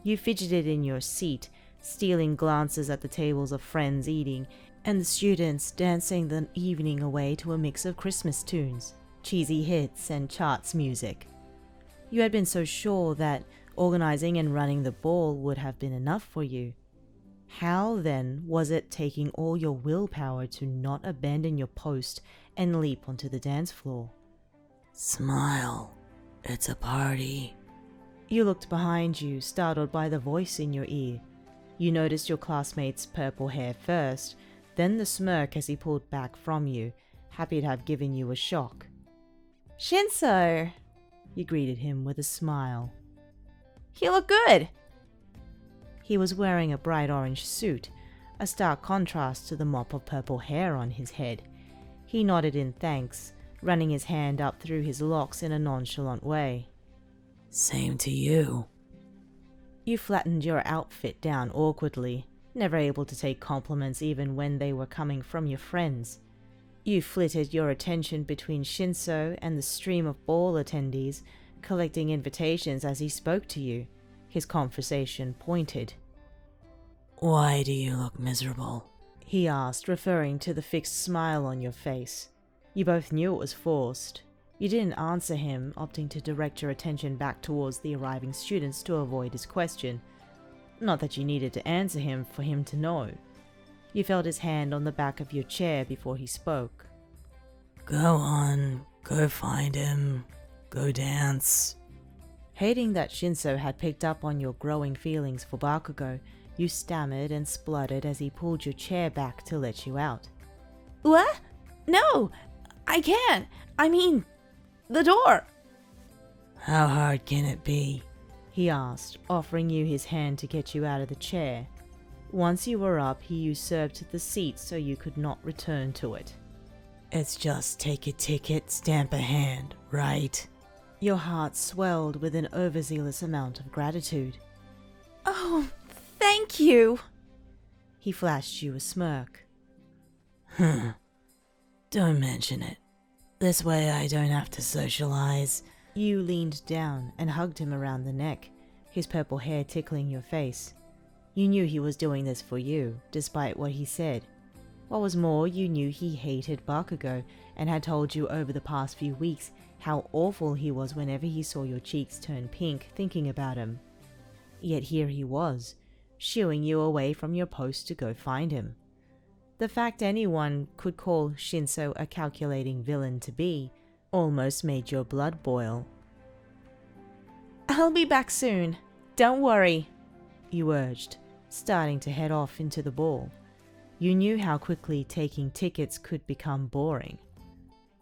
You fidgeted in your seat, stealing glances at the tables of friends eating and the students dancing the evening away to a mix of Christmas tunes, cheesy hits, and charts music. You had been so sure that organizing and running the ball would have been enough for you. How then was it taking all your willpower to not abandon your post and leap onto the dance floor? Smile. It's a party. You looked behind you, startled by the voice in your ear. You noticed your classmate's purple hair first, then the smirk as he pulled back from you, happy to have given you a shock. Shinso! You greeted him with a smile. You look good! He was wearing a bright orange suit, a stark contrast to the mop of purple hair on his head. He nodded in thanks, running his hand up through his locks in a nonchalant way. Same to you. You flattened your outfit down awkwardly, never able to take compliments even when they were coming from your friends. You flitted your attention between Shinso and the stream of ball attendees, collecting invitations as he spoke to you, his conversation pointed. Why do you look miserable? He asked, referring to the fixed smile on your face. You both knew it was forced. You didn't answer him, opting to direct your attention back towards the arriving students to avoid his question. Not that you needed to answer him for him to know. You felt his hand on the back of your chair before he spoke. Go on, go find him, go dance. Hating that Shinso had picked up on your growing feelings for Bakugou, you stammered and spluttered as he pulled your chair back to let you out. What? No! I can't! I mean, the door! How hard can it be? He asked, offering you his hand to get you out of the chair. Once you were up, he usurped the seat so you could not return to it. It's just take a ticket, stamp a hand, right? Your heart swelled with an overzealous amount of gratitude. Oh, thank you! He flashed you a smirk. Don't mention it. This way I don't have to socialize. You leaned down and hugged him around the neck, his purple hair tickling your face. You knew he was doing this for you, despite what he said. What was more, you knew he hated Bakugou and had told you over the past few weeks how awful he was whenever he saw your cheeks turn pink thinking about him. Yet here he was, shooing you away from your post to go find him. The fact anyone could call Shinso a calculating villain to be almost made your blood boil. I'll be back soon. Don't worry, you urged, starting to head off into the ball. You knew how quickly taking tickets could become boring.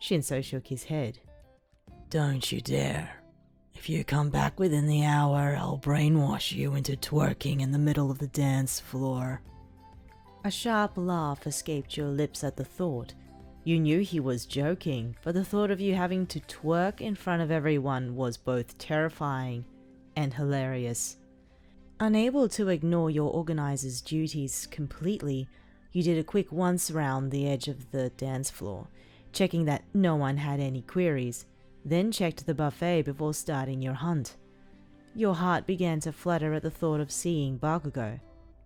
Shinso shook his head. Don't you dare. If you come back within the hour, I'll brainwash you into twerking in the middle of the dance floor. A sharp laugh escaped your lips at the thought. You knew he was joking, but the thought of you having to twerk in front of everyone was both terrifying and hilarious. Unable to ignore your organizer's duties completely, you did a quick once round the edge of the dance floor, checking that no one had any queries, then checked the buffet before starting your hunt. Your heart began to flutter at the thought of seeing Bakugou.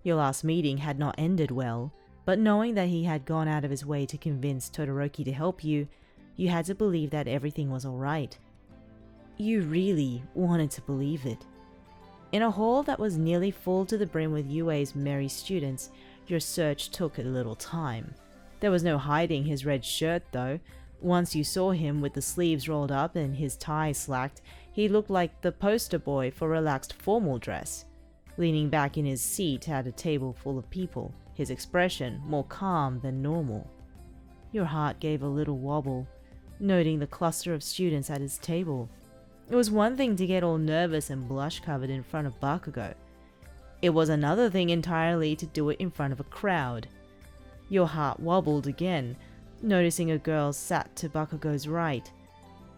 Your last meeting had not ended well, but knowing that he had gone out of his way to convince Todoroki to help you, you had to believe that everything was alright. You really wanted to believe it. In a hall that was nearly full to the brim with UA's merry students, your search took a little time. There was no hiding his red shirt though. Once you saw him with the sleeves rolled up and his tie slacked, he looked like the poster boy for relaxed formal dress. Leaning back in his seat at a table full of people, his expression more calm than normal. Your heart gave a little wobble, noting the cluster of students at his table. It was one thing to get all nervous and blush-covered in front of Bakugou. It was another thing entirely to do it in front of a crowd. Your heart wobbled again, noticing a girl sat to Bakugou's right.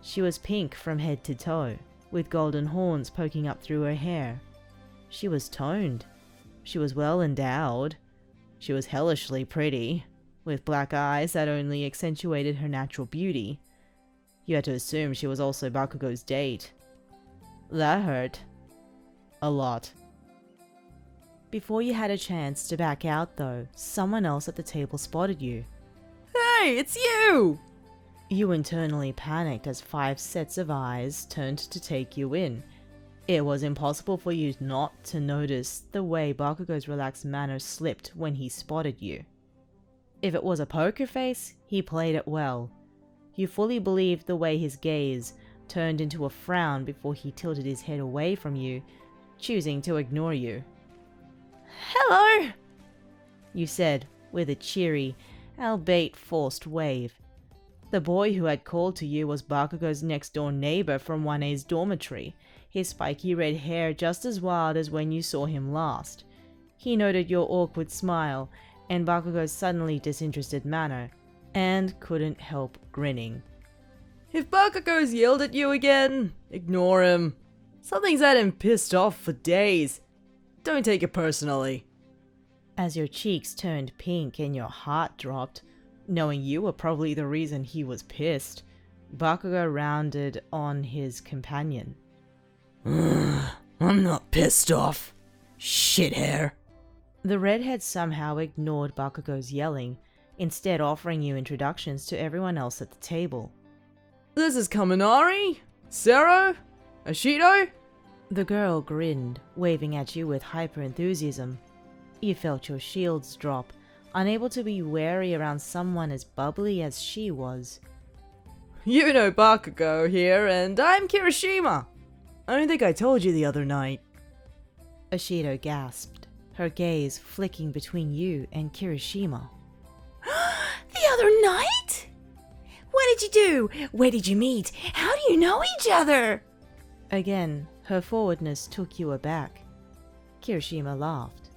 She was pink from head to toe, with golden horns poking up through her hair. She was toned. She was well endowed. She was hellishly pretty, with black eyes that only accentuated her natural beauty. You had to assume she was also Bakugou's date. That hurt. A lot. Before you had a chance to back out though, someone else at the table spotted you. Hey, it's you! You internally panicked as 5 sets of eyes turned to take you in. It was impossible for you not to notice the way Bakugou's relaxed manner slipped when he spotted you. If it was a poker face, he played it well. You fully believed the way his gaze turned into a frown before he tilted his head away from you, choosing to ignore you. Hello! You said, with a cheery, albeit forced wave. The boy who had called to you was Bakugou's next-door neighbor from 1A's dormitory, his spiky red hair just as wild as when you saw him last. He noted your awkward smile and Bakugou's suddenly disinterested manner, and couldn't help grinning. If Bakugou's yelled at you again, ignore him. Something's had him pissed off for days. Don't take it personally. As your cheeks turned pink and your heart dropped, knowing you were probably the reason he was pissed, Bakugou rounded on his companion. I'm not pissed off. Shit hair. The redhead somehow ignored Bakugou's yelling, instead offering you introductions to everyone else at the table. This is Kaminari, Sero, Ashido. The girl grinned, waving at you with hyper-enthusiasm. You felt your shields drop, unable to be wary around someone as bubbly as she was. You know Bakugou here, and I'm Kirishima. I don't think I told you the other night. Ashido gasped, her gaze flicking between you and Kirishima. The other night? What did you do? Where did you meet? How do you know each other? Again, her forwardness took you aback. Kirishima laughed.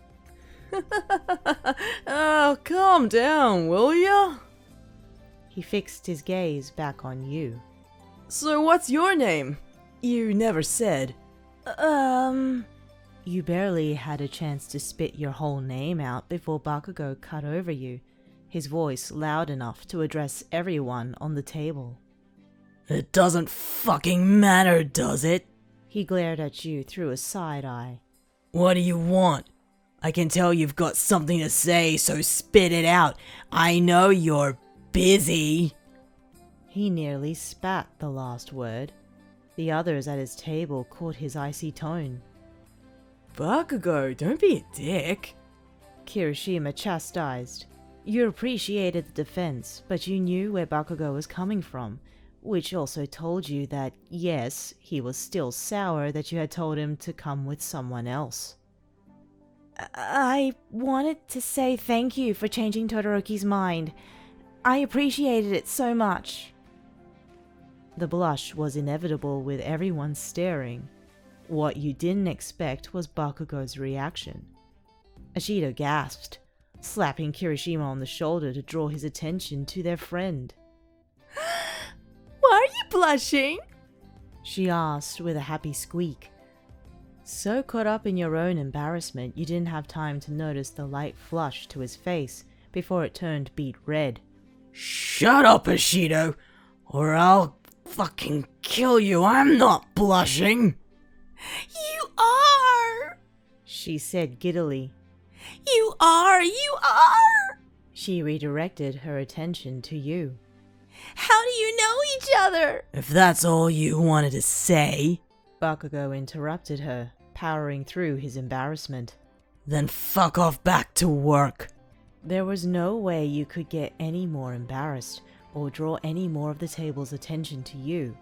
Oh, calm down, will ya? He fixed his gaze back on you. So what's your name? You never said. You barely had a chance to spit your whole name out before Bakugou cut over you, his voice loud enough to address everyone on the table. It doesn't fucking matter, does it? He glared at you through a side eye. What do you want? I can tell you've got something to say, so spit it out. I know you're busy. He nearly spat the last word. The others at his table caught his icy tone. Bakugou, don't be a dick. Kirishima chastised. You appreciated the defense, but you knew where Bakugou was coming from, which also told you that, yes, he was still sour that you had told him to come with someone else. I wanted to say thank you for changing Todoroki's mind. I appreciated it so much. The blush was inevitable with everyone staring. What you didn't expect was Bakugou's reaction. Ashido gasped, slapping Kirishima on the shoulder to draw his attention to their friend. Why are you blushing? She asked with a happy squeak. So caught up in your own embarrassment, you didn't have time to notice the light flush to his face before it turned beet red. Shut up, Ashido, or I'll fucking kill you. I'm not blushing. You are! She said giddily. You are! She redirected her attention to you. How do you know each other? If that's all you wanted to say, Bakugou interrupted her, powering through his embarrassment. Then fuck off back to work. There was no way you could get any more embarrassed or draw any more of the table's attention to you.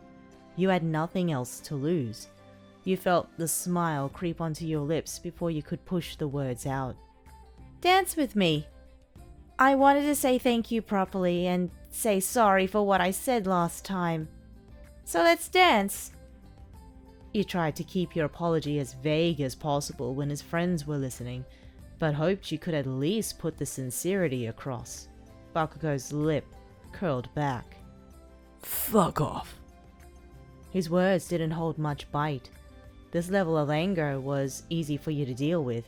You had nothing else to lose. You felt the smile creep onto your lips before you could push the words out. Dance with me. I wanted to say thank you properly and say sorry for what I said last time. So let's dance. You tried to keep your apology as vague as possible when his friends were listening, but hoped you could at least put the sincerity across. Bakugou's lip curled back. Fuck off. His words didn't hold much bite. This level of anger was easy for you to deal with.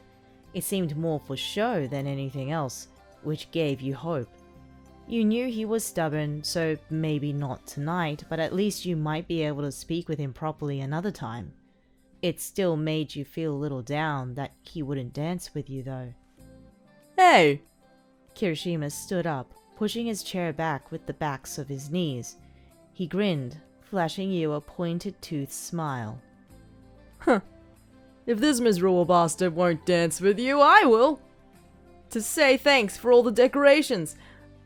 It seemed more for show than anything else, which gave you hope. You knew he was stubborn, so maybe not tonight, but at least you might be able to speak with him properly another time. It still made you feel a little down that he wouldn't dance with you though. Hey! Kirishima stood up, pushing his chair back with the backs of his knees. He grinned, flashing you a pointed-toothed smile. Huh. If this miserable bastard won't dance with you, I will! To say thanks for all the decorations.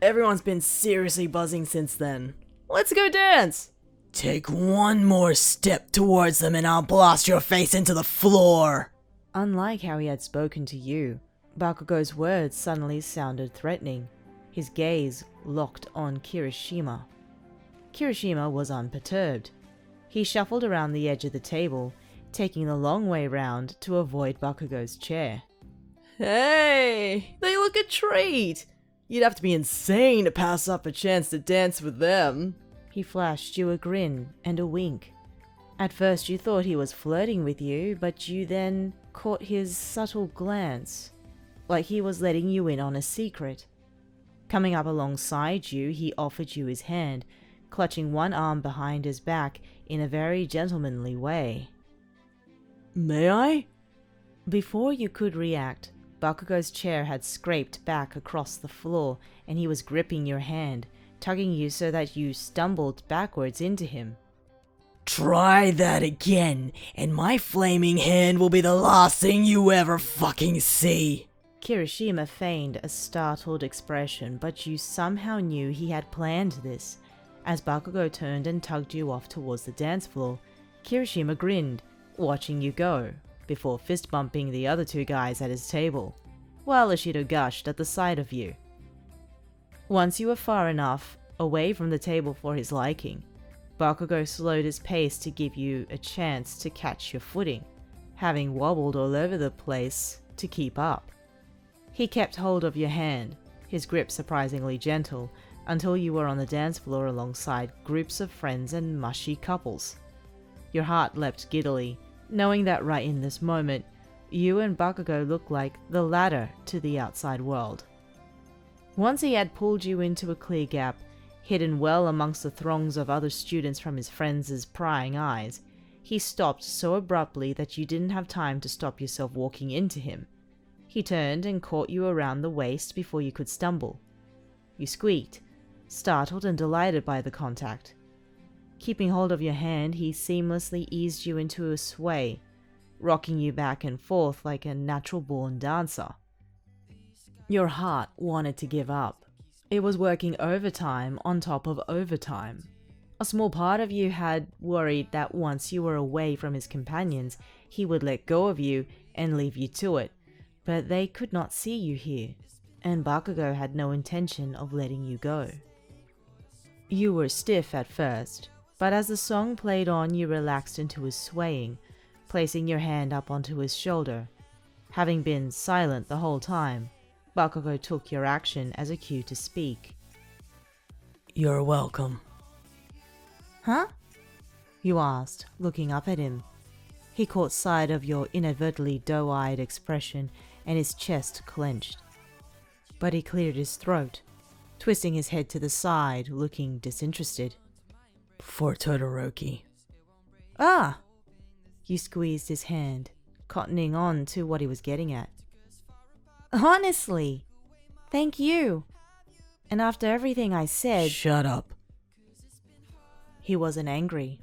Everyone's been seriously buzzing since then. Let's go dance! Take one more step towards them and I'll blast your face into the floor! Unlike how he had spoken to you, Bakugou's words suddenly sounded threatening. His gaze locked on Kirishima. Kirishima was unperturbed. He shuffled around the edge of the table, taking the long way round to avoid Bakugou's chair. Hey! They look a treat! You'd have to be insane to pass up a chance to dance with them. He flashed you a grin and a wink. At first you thought he was flirting with you, but you then caught his subtle glance, like he was letting you in on a secret. Coming up alongside you, he offered you his hand, clutching one arm behind his back in a very gentlemanly way. May I? Before you could react, Bakugou's chair had scraped back across the floor and he was gripping your hand, tugging you so that you stumbled backwards into him. Try that again, and my flaming hand will be the last thing you ever fucking see. Kirishima feigned a startled expression, but you somehow knew he had planned this. As Bakugou turned and tugged you off towards the dance floor, Kirishima grinned, watching you go, before fist-bumping the other two guys at his table, while Ishido gushed at the sight of you. Once you were far enough away from the table for his liking, Bakugou slowed his pace to give you a chance to catch your footing, having wobbled all over the place to keep up. He kept hold of your hand, his grip surprisingly gentle, until you were on the dance floor alongside groups of friends and mushy couples. Your heart leapt giddily, knowing that right in this moment, you and Bakugou looked like the ladder to the outside world. Once he had pulled you into a clear gap, hidden well amongst the throngs of other students from his friends' prying eyes, he stopped so abruptly that you didn't have time to stop yourself walking into him. He turned and caught you around the waist before you could stumble. You squeaked, startled and delighted by the contact. Keeping hold of your hand, he seamlessly eased you into a sway, rocking you back and forth like a natural-born dancer. Your heart wanted to give up. It was working overtime on top of overtime. A small part of you had worried that once you were away from his companions, he would let go of you and leave you to it, but they could not see you here, and Bakugou had no intention of letting you go. You were stiff at first, but as the song played on, you relaxed into his swaying, placing your hand up onto his shoulder. Having been silent the whole time, Bakugou took your action as a cue to speak. You're welcome. Huh? You asked, looking up at him. He caught sight of your inadvertently doe-eyed expression and his chest clenched. But he cleared his throat, twisting his head to the side, looking disinterested. For Todoroki. Ah! You squeezed his hand, cottoning on to what he was getting at. Honestly, thank you. And after everything I said... Shut up. He wasn't angry.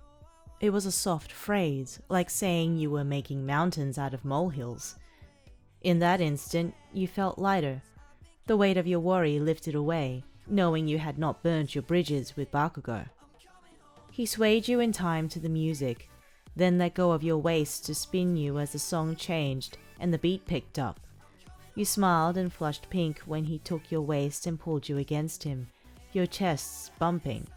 It was a soft phrase, like saying you were making mountains out of molehills. In that instant, you felt lighter. The weight of your worry lifted away, knowing you had not burnt your bridges with Bakugou. He swayed you in time to the music, then let go of your waist to spin you as the song changed and the beat picked up. You smiled and flushed pink when he took your waist and pulled you against him, your chests bumping.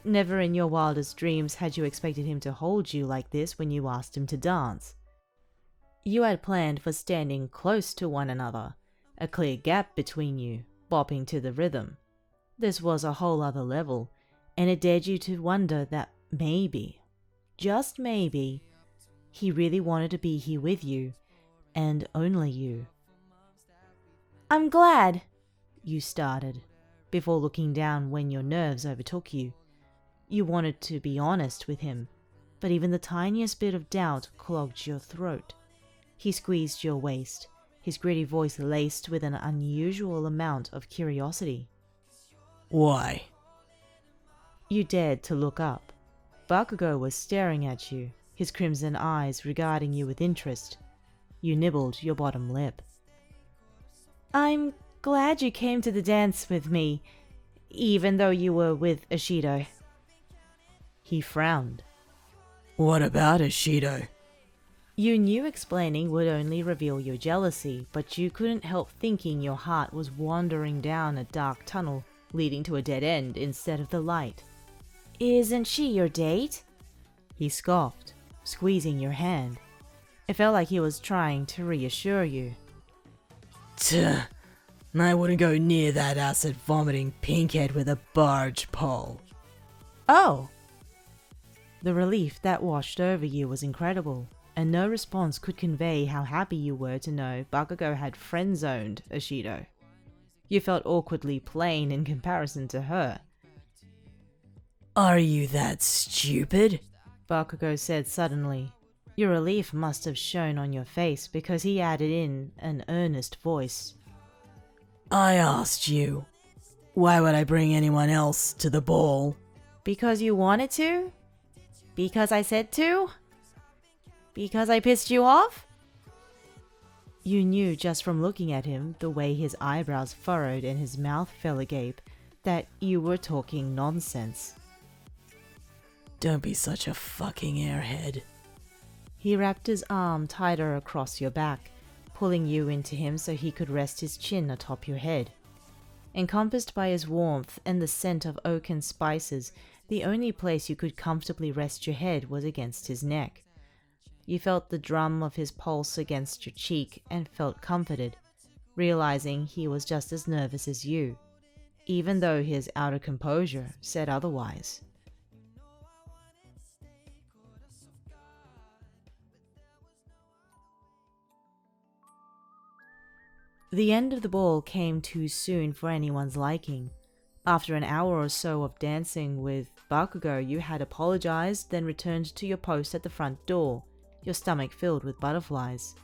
Never in your wildest dreams had you expected him to hold you like this when you asked him to dance. You had planned for standing close to one another, a clear gap between you, bopping to the rhythm. This was a whole other level, and it dared you to wonder that maybe, just maybe, he really wanted to be here with you, and only you. I'm glad, you started, before looking down when your nerves overtook you. You wanted to be honest with him, but even the tiniest bit of doubt clogged your throat. He squeezed your waist, his gritty voice laced with an unusual amount of curiosity. Why? You dared to look up. Bakugou was staring at you, his crimson eyes regarding you with interest. You nibbled your bottom lip. I'm glad you came to the dance with me, even though you were with Ashido. He frowned. What about Ashido? You knew explaining would only reveal your jealousy, but you couldn't help thinking your heart was wandering down a dark tunnel, leading to a dead end instead of the light. Isn't she your date? He scoffed, squeezing your hand. It felt like he was trying to reassure you. Tuh, I wouldn't go near that acid-vomiting pinkhead with a barge pole. Oh! The relief that washed over you was incredible, and no response could convey how happy you were to know Bakugou had friend-zoned Ashido. You felt awkwardly plain in comparison to her. Are you that stupid? Bakugou said suddenly. Your relief must have shown on your face because he added in an earnest voice. I asked you. Why would I bring anyone else to the ball? Because you wanted to? Because I said to? Because I pissed you off? You knew just from looking at him, the way his eyebrows furrowed and his mouth fell agape, that you were talking nonsense. Don't be such a fucking airhead. He wrapped his arm tighter across your back, pulling you into him so he could rest his chin atop your head. Encompassed by his warmth and the scent of oaken spices, the only place you could comfortably rest your head was against his neck. You felt the drum of his pulse against your cheek and felt comforted, realizing he was just as nervous as you, even though his outer composure said otherwise. The end of the ball came too soon for anyone's liking. After an hour or so of dancing with Bakugou, you had apologized, then returned to your post at the front door, your stomach filled with butterflies.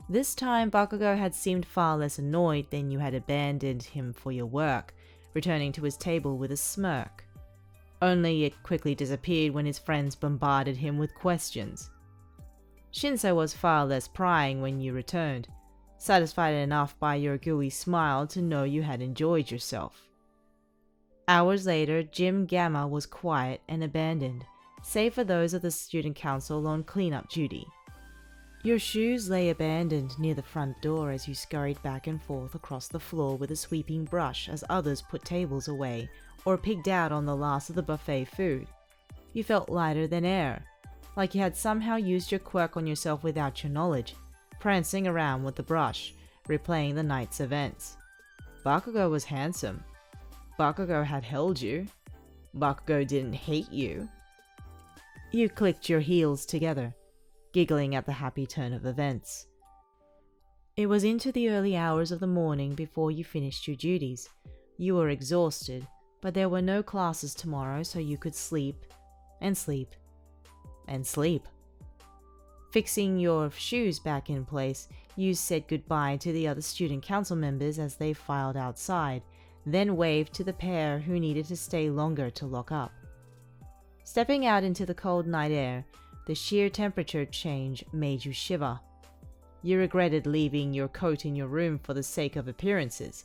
This time, Bakugou had seemed far less annoyed than you had abandoned him for your work, returning to his table with a smirk. Only it quickly disappeared when his friends bombarded him with questions. Shinso was far less prying when you returned, satisfied enough by your gooey smile to know you had enjoyed yourself. Hours later, Gym Gamma was quiet and abandoned, save for those of the student council on cleanup duty. Your shoes lay abandoned near the front door as you scurried back and forth across the floor with a sweeping brush as others put tables away or pigged out on the last of the buffet food. You felt lighter than air, like you had somehow used your quirk on yourself without your knowledge, prancing around with the brush, replaying the night's events. Bakugou was handsome. Bakugou had held you. Bakugou didn't hate you. You clicked your heels together, giggling at the happy turn of events. It was into the early hours of the morning before you finished your duties. You were exhausted, but there were no classes tomorrow, so you could sleep, and sleep, and sleep. Fixing your shoes back in place, you said goodbye to the other student council members as they filed outside, then waved to the pair who needed to stay longer to lock up. Stepping out into the cold night air, the sheer temperature change made you shiver. You regretted leaving your coat in your room for the sake of appearances.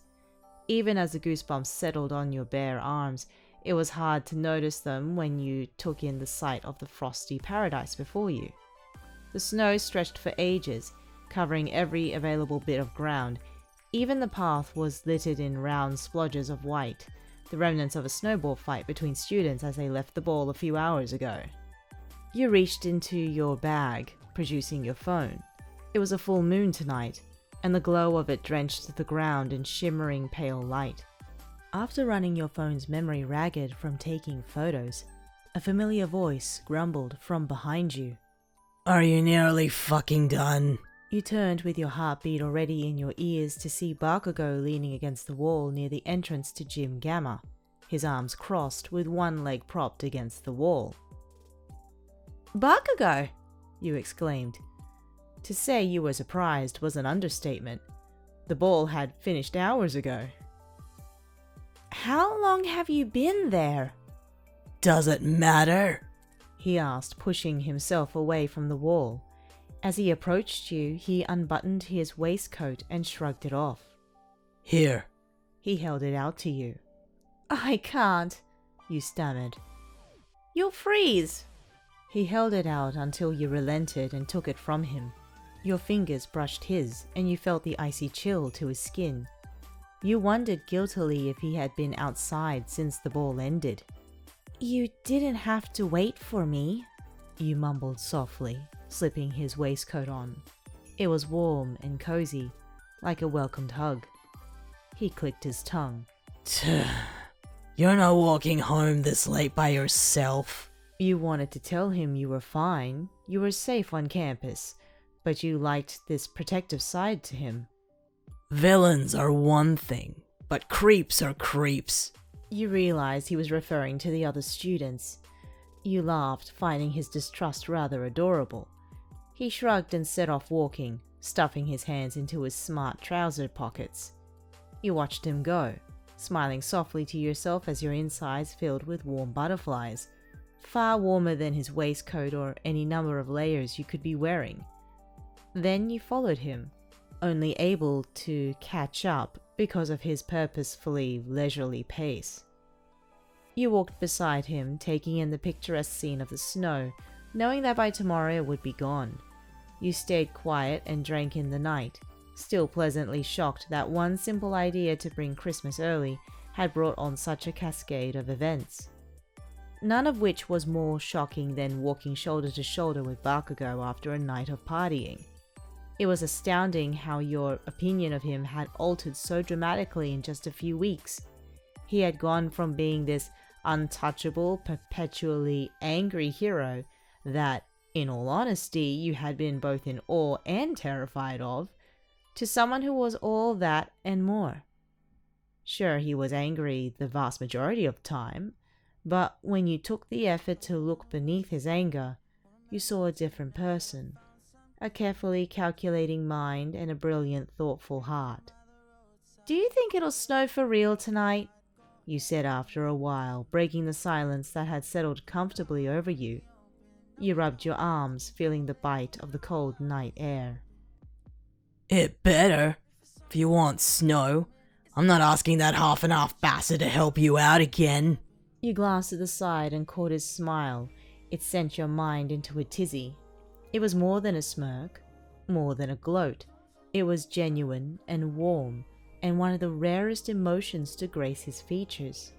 Even as the goosebumps settled on your bare arms, it was hard to notice them when you took in the sight of the frosty paradise before you. The snow stretched for ages, covering every available bit of ground. Even the path was littered in round splodges of white, the remnants of a snowball fight between students as they left the ball a few hours ago. You reached into your bag, producing your phone. It was a full moon tonight, and the glow of it drenched the ground in shimmering pale light. After running your phone's memory ragged from taking photos, a familiar voice grumbled from behind you. Are you nearly fucking done? You turned with your heartbeat already in your ears to see Bakugou leaning against the wall near the entrance to Gym Gamma, his arms crossed with one leg propped against the wall. Bakugo! You exclaimed. To say you were surprised was an understatement. The ball had finished hours ago. How long have you been there? Does it matter? He asked, pushing himself away from the wall. As he approached you, he unbuttoned his waistcoat and shrugged it off. Here. He held it out to you. I can't, You stammered. you'll freeze. He held it out until you relented and took it from him. Your fingers brushed his, and you felt the icy chill to his skin. You wondered guiltily if he had been outside since the ball ended. You didn't have to wait for me. You mumbled softly, slipping his waistcoat on. It was warm and cozy, like a welcomed hug. He clicked his tongue. You're not walking home this late by yourself. You wanted to tell him you were fine, you were safe on campus, but you liked this protective side to him. Villains are one thing, but creeps are creeps. You realized he was referring to the other students. You laughed, finding his distrust rather adorable. He shrugged and set off walking, stuffing his hands into his smart trouser pockets. You watched him go, smiling softly to yourself as your insides filled with warm butterflies, far warmer than his waistcoat or any number of layers you could be wearing. Then you followed him, only able to catch up because of his purposefully leisurely pace. You walked beside him, taking in the picturesque scene of the snow, knowing that by tomorrow it would be gone. You stayed quiet and drank in the night, still pleasantly shocked that one simple idea to bring Christmas early had brought on such a cascade of events. None of which was more shocking than walking shoulder to shoulder with Bakugou after a night of partying. It was astounding how your opinion of him had altered so dramatically in just a few weeks. He had gone from being this untouchable, perpetually angry hero that, in all honesty, you had been both in awe and terrified of, to someone who was all that and more. Sure, he was angry the vast majority of the time, but when you took the effort to look beneath his anger, you saw a different person. A carefully calculating mind and a brilliant, thoughtful heart. Do you think it'll snow for real tonight? You said after a while, breaking the silence that had settled comfortably over you. You rubbed your arms, feeling the bite of the cold night air. It better. If you want snow. I'm not asking that half-and-half bastard to help you out again. You glanced at the side and caught his smile. It sent your mind into a tizzy. It was more than a smirk, more than a gloat. It was genuine and warm, and one of the rarest emotions to grace his features.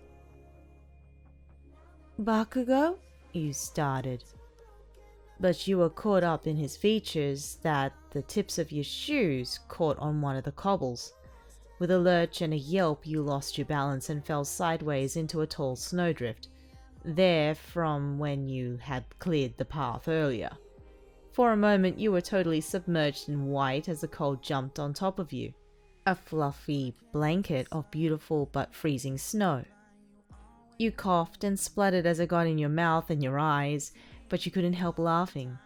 Bakugou? You started. But you were caught up in his features that the tips of your shoes caught on one of the cobbles. With a lurch and a yelp, you lost your balance and fell sideways into a tall snowdrift, there from when you had cleared the path earlier. For a moment, you were totally submerged in white as the cold jumped on top of you, a fluffy blanket of beautiful but freezing snow. You coughed and spluttered as it got in your mouth and your eyes, but you couldn't help laughing.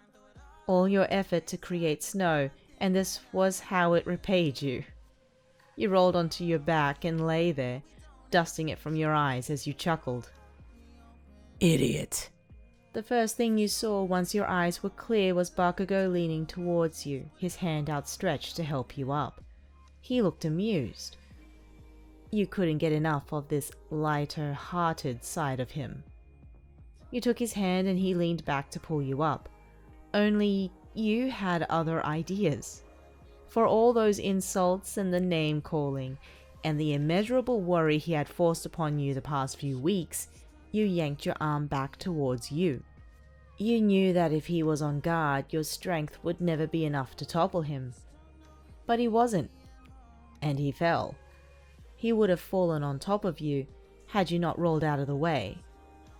All your effort to create snow, and this was how it repaid you. You rolled onto your back and lay there, dusting it from your eyes as you chuckled. Idiot. The first thing you saw once your eyes were clear was Bakugou leaning towards you, his hand outstretched to help you up. He looked amused. You couldn't get enough of this lighter-hearted side of him. You took his hand and he leaned back to pull you up. Only you had other ideas. For all those insults and the name-calling, and the immeasurable worry he had forced upon you the past few weeks, you yanked your arm back towards you. You knew that if he was on guard, your strength would never be enough to topple him. But he wasn't. And he fell. He would have fallen on top of you, had you not rolled out of the way.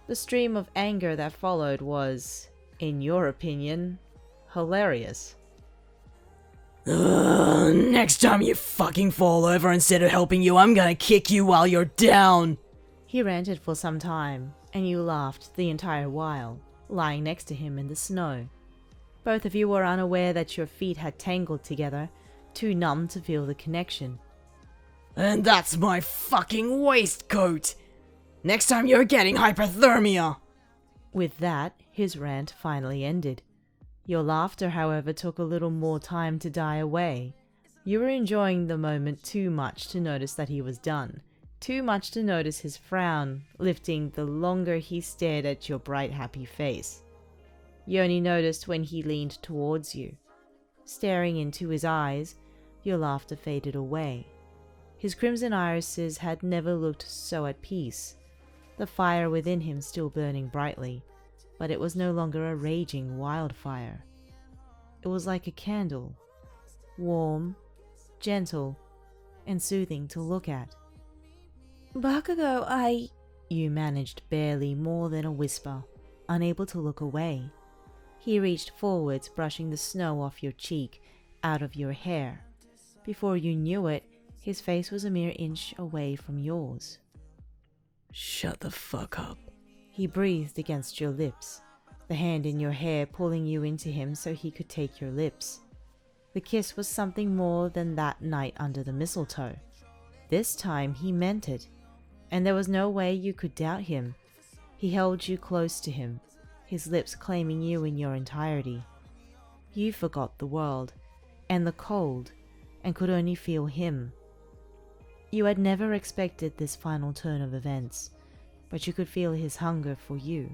The stream of anger that followed was, in your opinion, hilarious. Next time you fucking fall over instead of helping you, I'm gonna kick you while you're down. He ranted for some time, and you laughed the entire while. lying next to him in the snow. Both of you were unaware that your feet had tangled together, too numb to feel the connection. And that's my fucking waistcoat! Next time you're getting hypothermia! With that, his rant finally ended. Your laughter, however, took a little more time to die away. You were enjoying the moment too much to notice that he was done, too much to notice his frown lifting the longer he stared at your bright, happy face. You only noticed when he leaned towards you. Staring into his eyes, your laughter faded away. His crimson irises had never looked so at peace, the fire within him still burning brightly, but it was no longer a raging wildfire. It was like a candle, warm, gentle, and soothing to look at. Bakugou, You managed barely more than a whisper, unable to look away. He reached forwards, brushing the snow off your cheek, out of your hair. Before you knew it, his face was a mere inch away from yours. Shut the fuck up. He breathed against your lips, the hand in your hair pulling you into him so he could take your lips. The kiss was something more than that night under the mistletoe. This time he meant it, and there was no way you could doubt him. He held you close to him, his lips claiming you in your entirety. You forgot the world, and the cold, and could only feel him. You had never expected this final turn of events, but you could feel his hunger for you,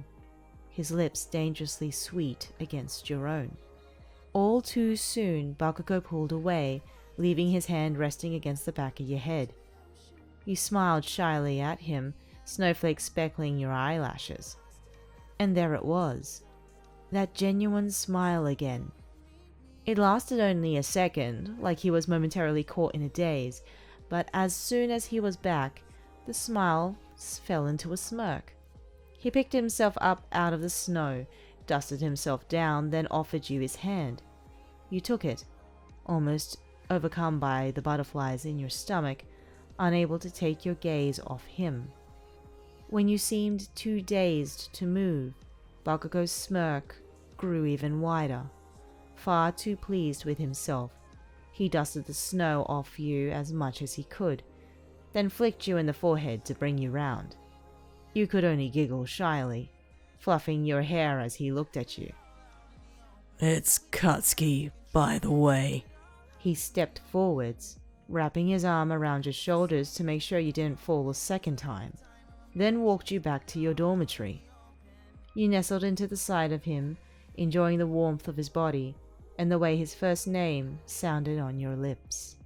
his lips dangerously sweet against your own. All too soon, Bakugou pulled away, leaving his hand resting against the back of your head. You smiled shyly at him, snowflakes speckling your eyelashes. And there it was, that genuine smile again. It lasted only a second, like he was momentarily caught in a daze, but as soon as he was back, the smile fell into a smirk. He picked himself up out of the snow, dusted himself down, then offered you his hand. You took it, almost overcome by the butterflies in your stomach, unable to take your gaze off him. When you seemed too dazed to move, Bakugou's smirk grew even wider. Far too pleased with himself, he dusted the snow off you as much as he could, then flicked you in the forehead to bring you round. You could only giggle shyly, fluffing your hair as he looked at you. It's Katsuki, by the way. He stepped forwards, wrapping his arm around your shoulders to make sure you didn't fall a second time, then walked you back to your dormitory. You nestled into the side of him, enjoying the warmth of his body and the way his first name sounded on your lips.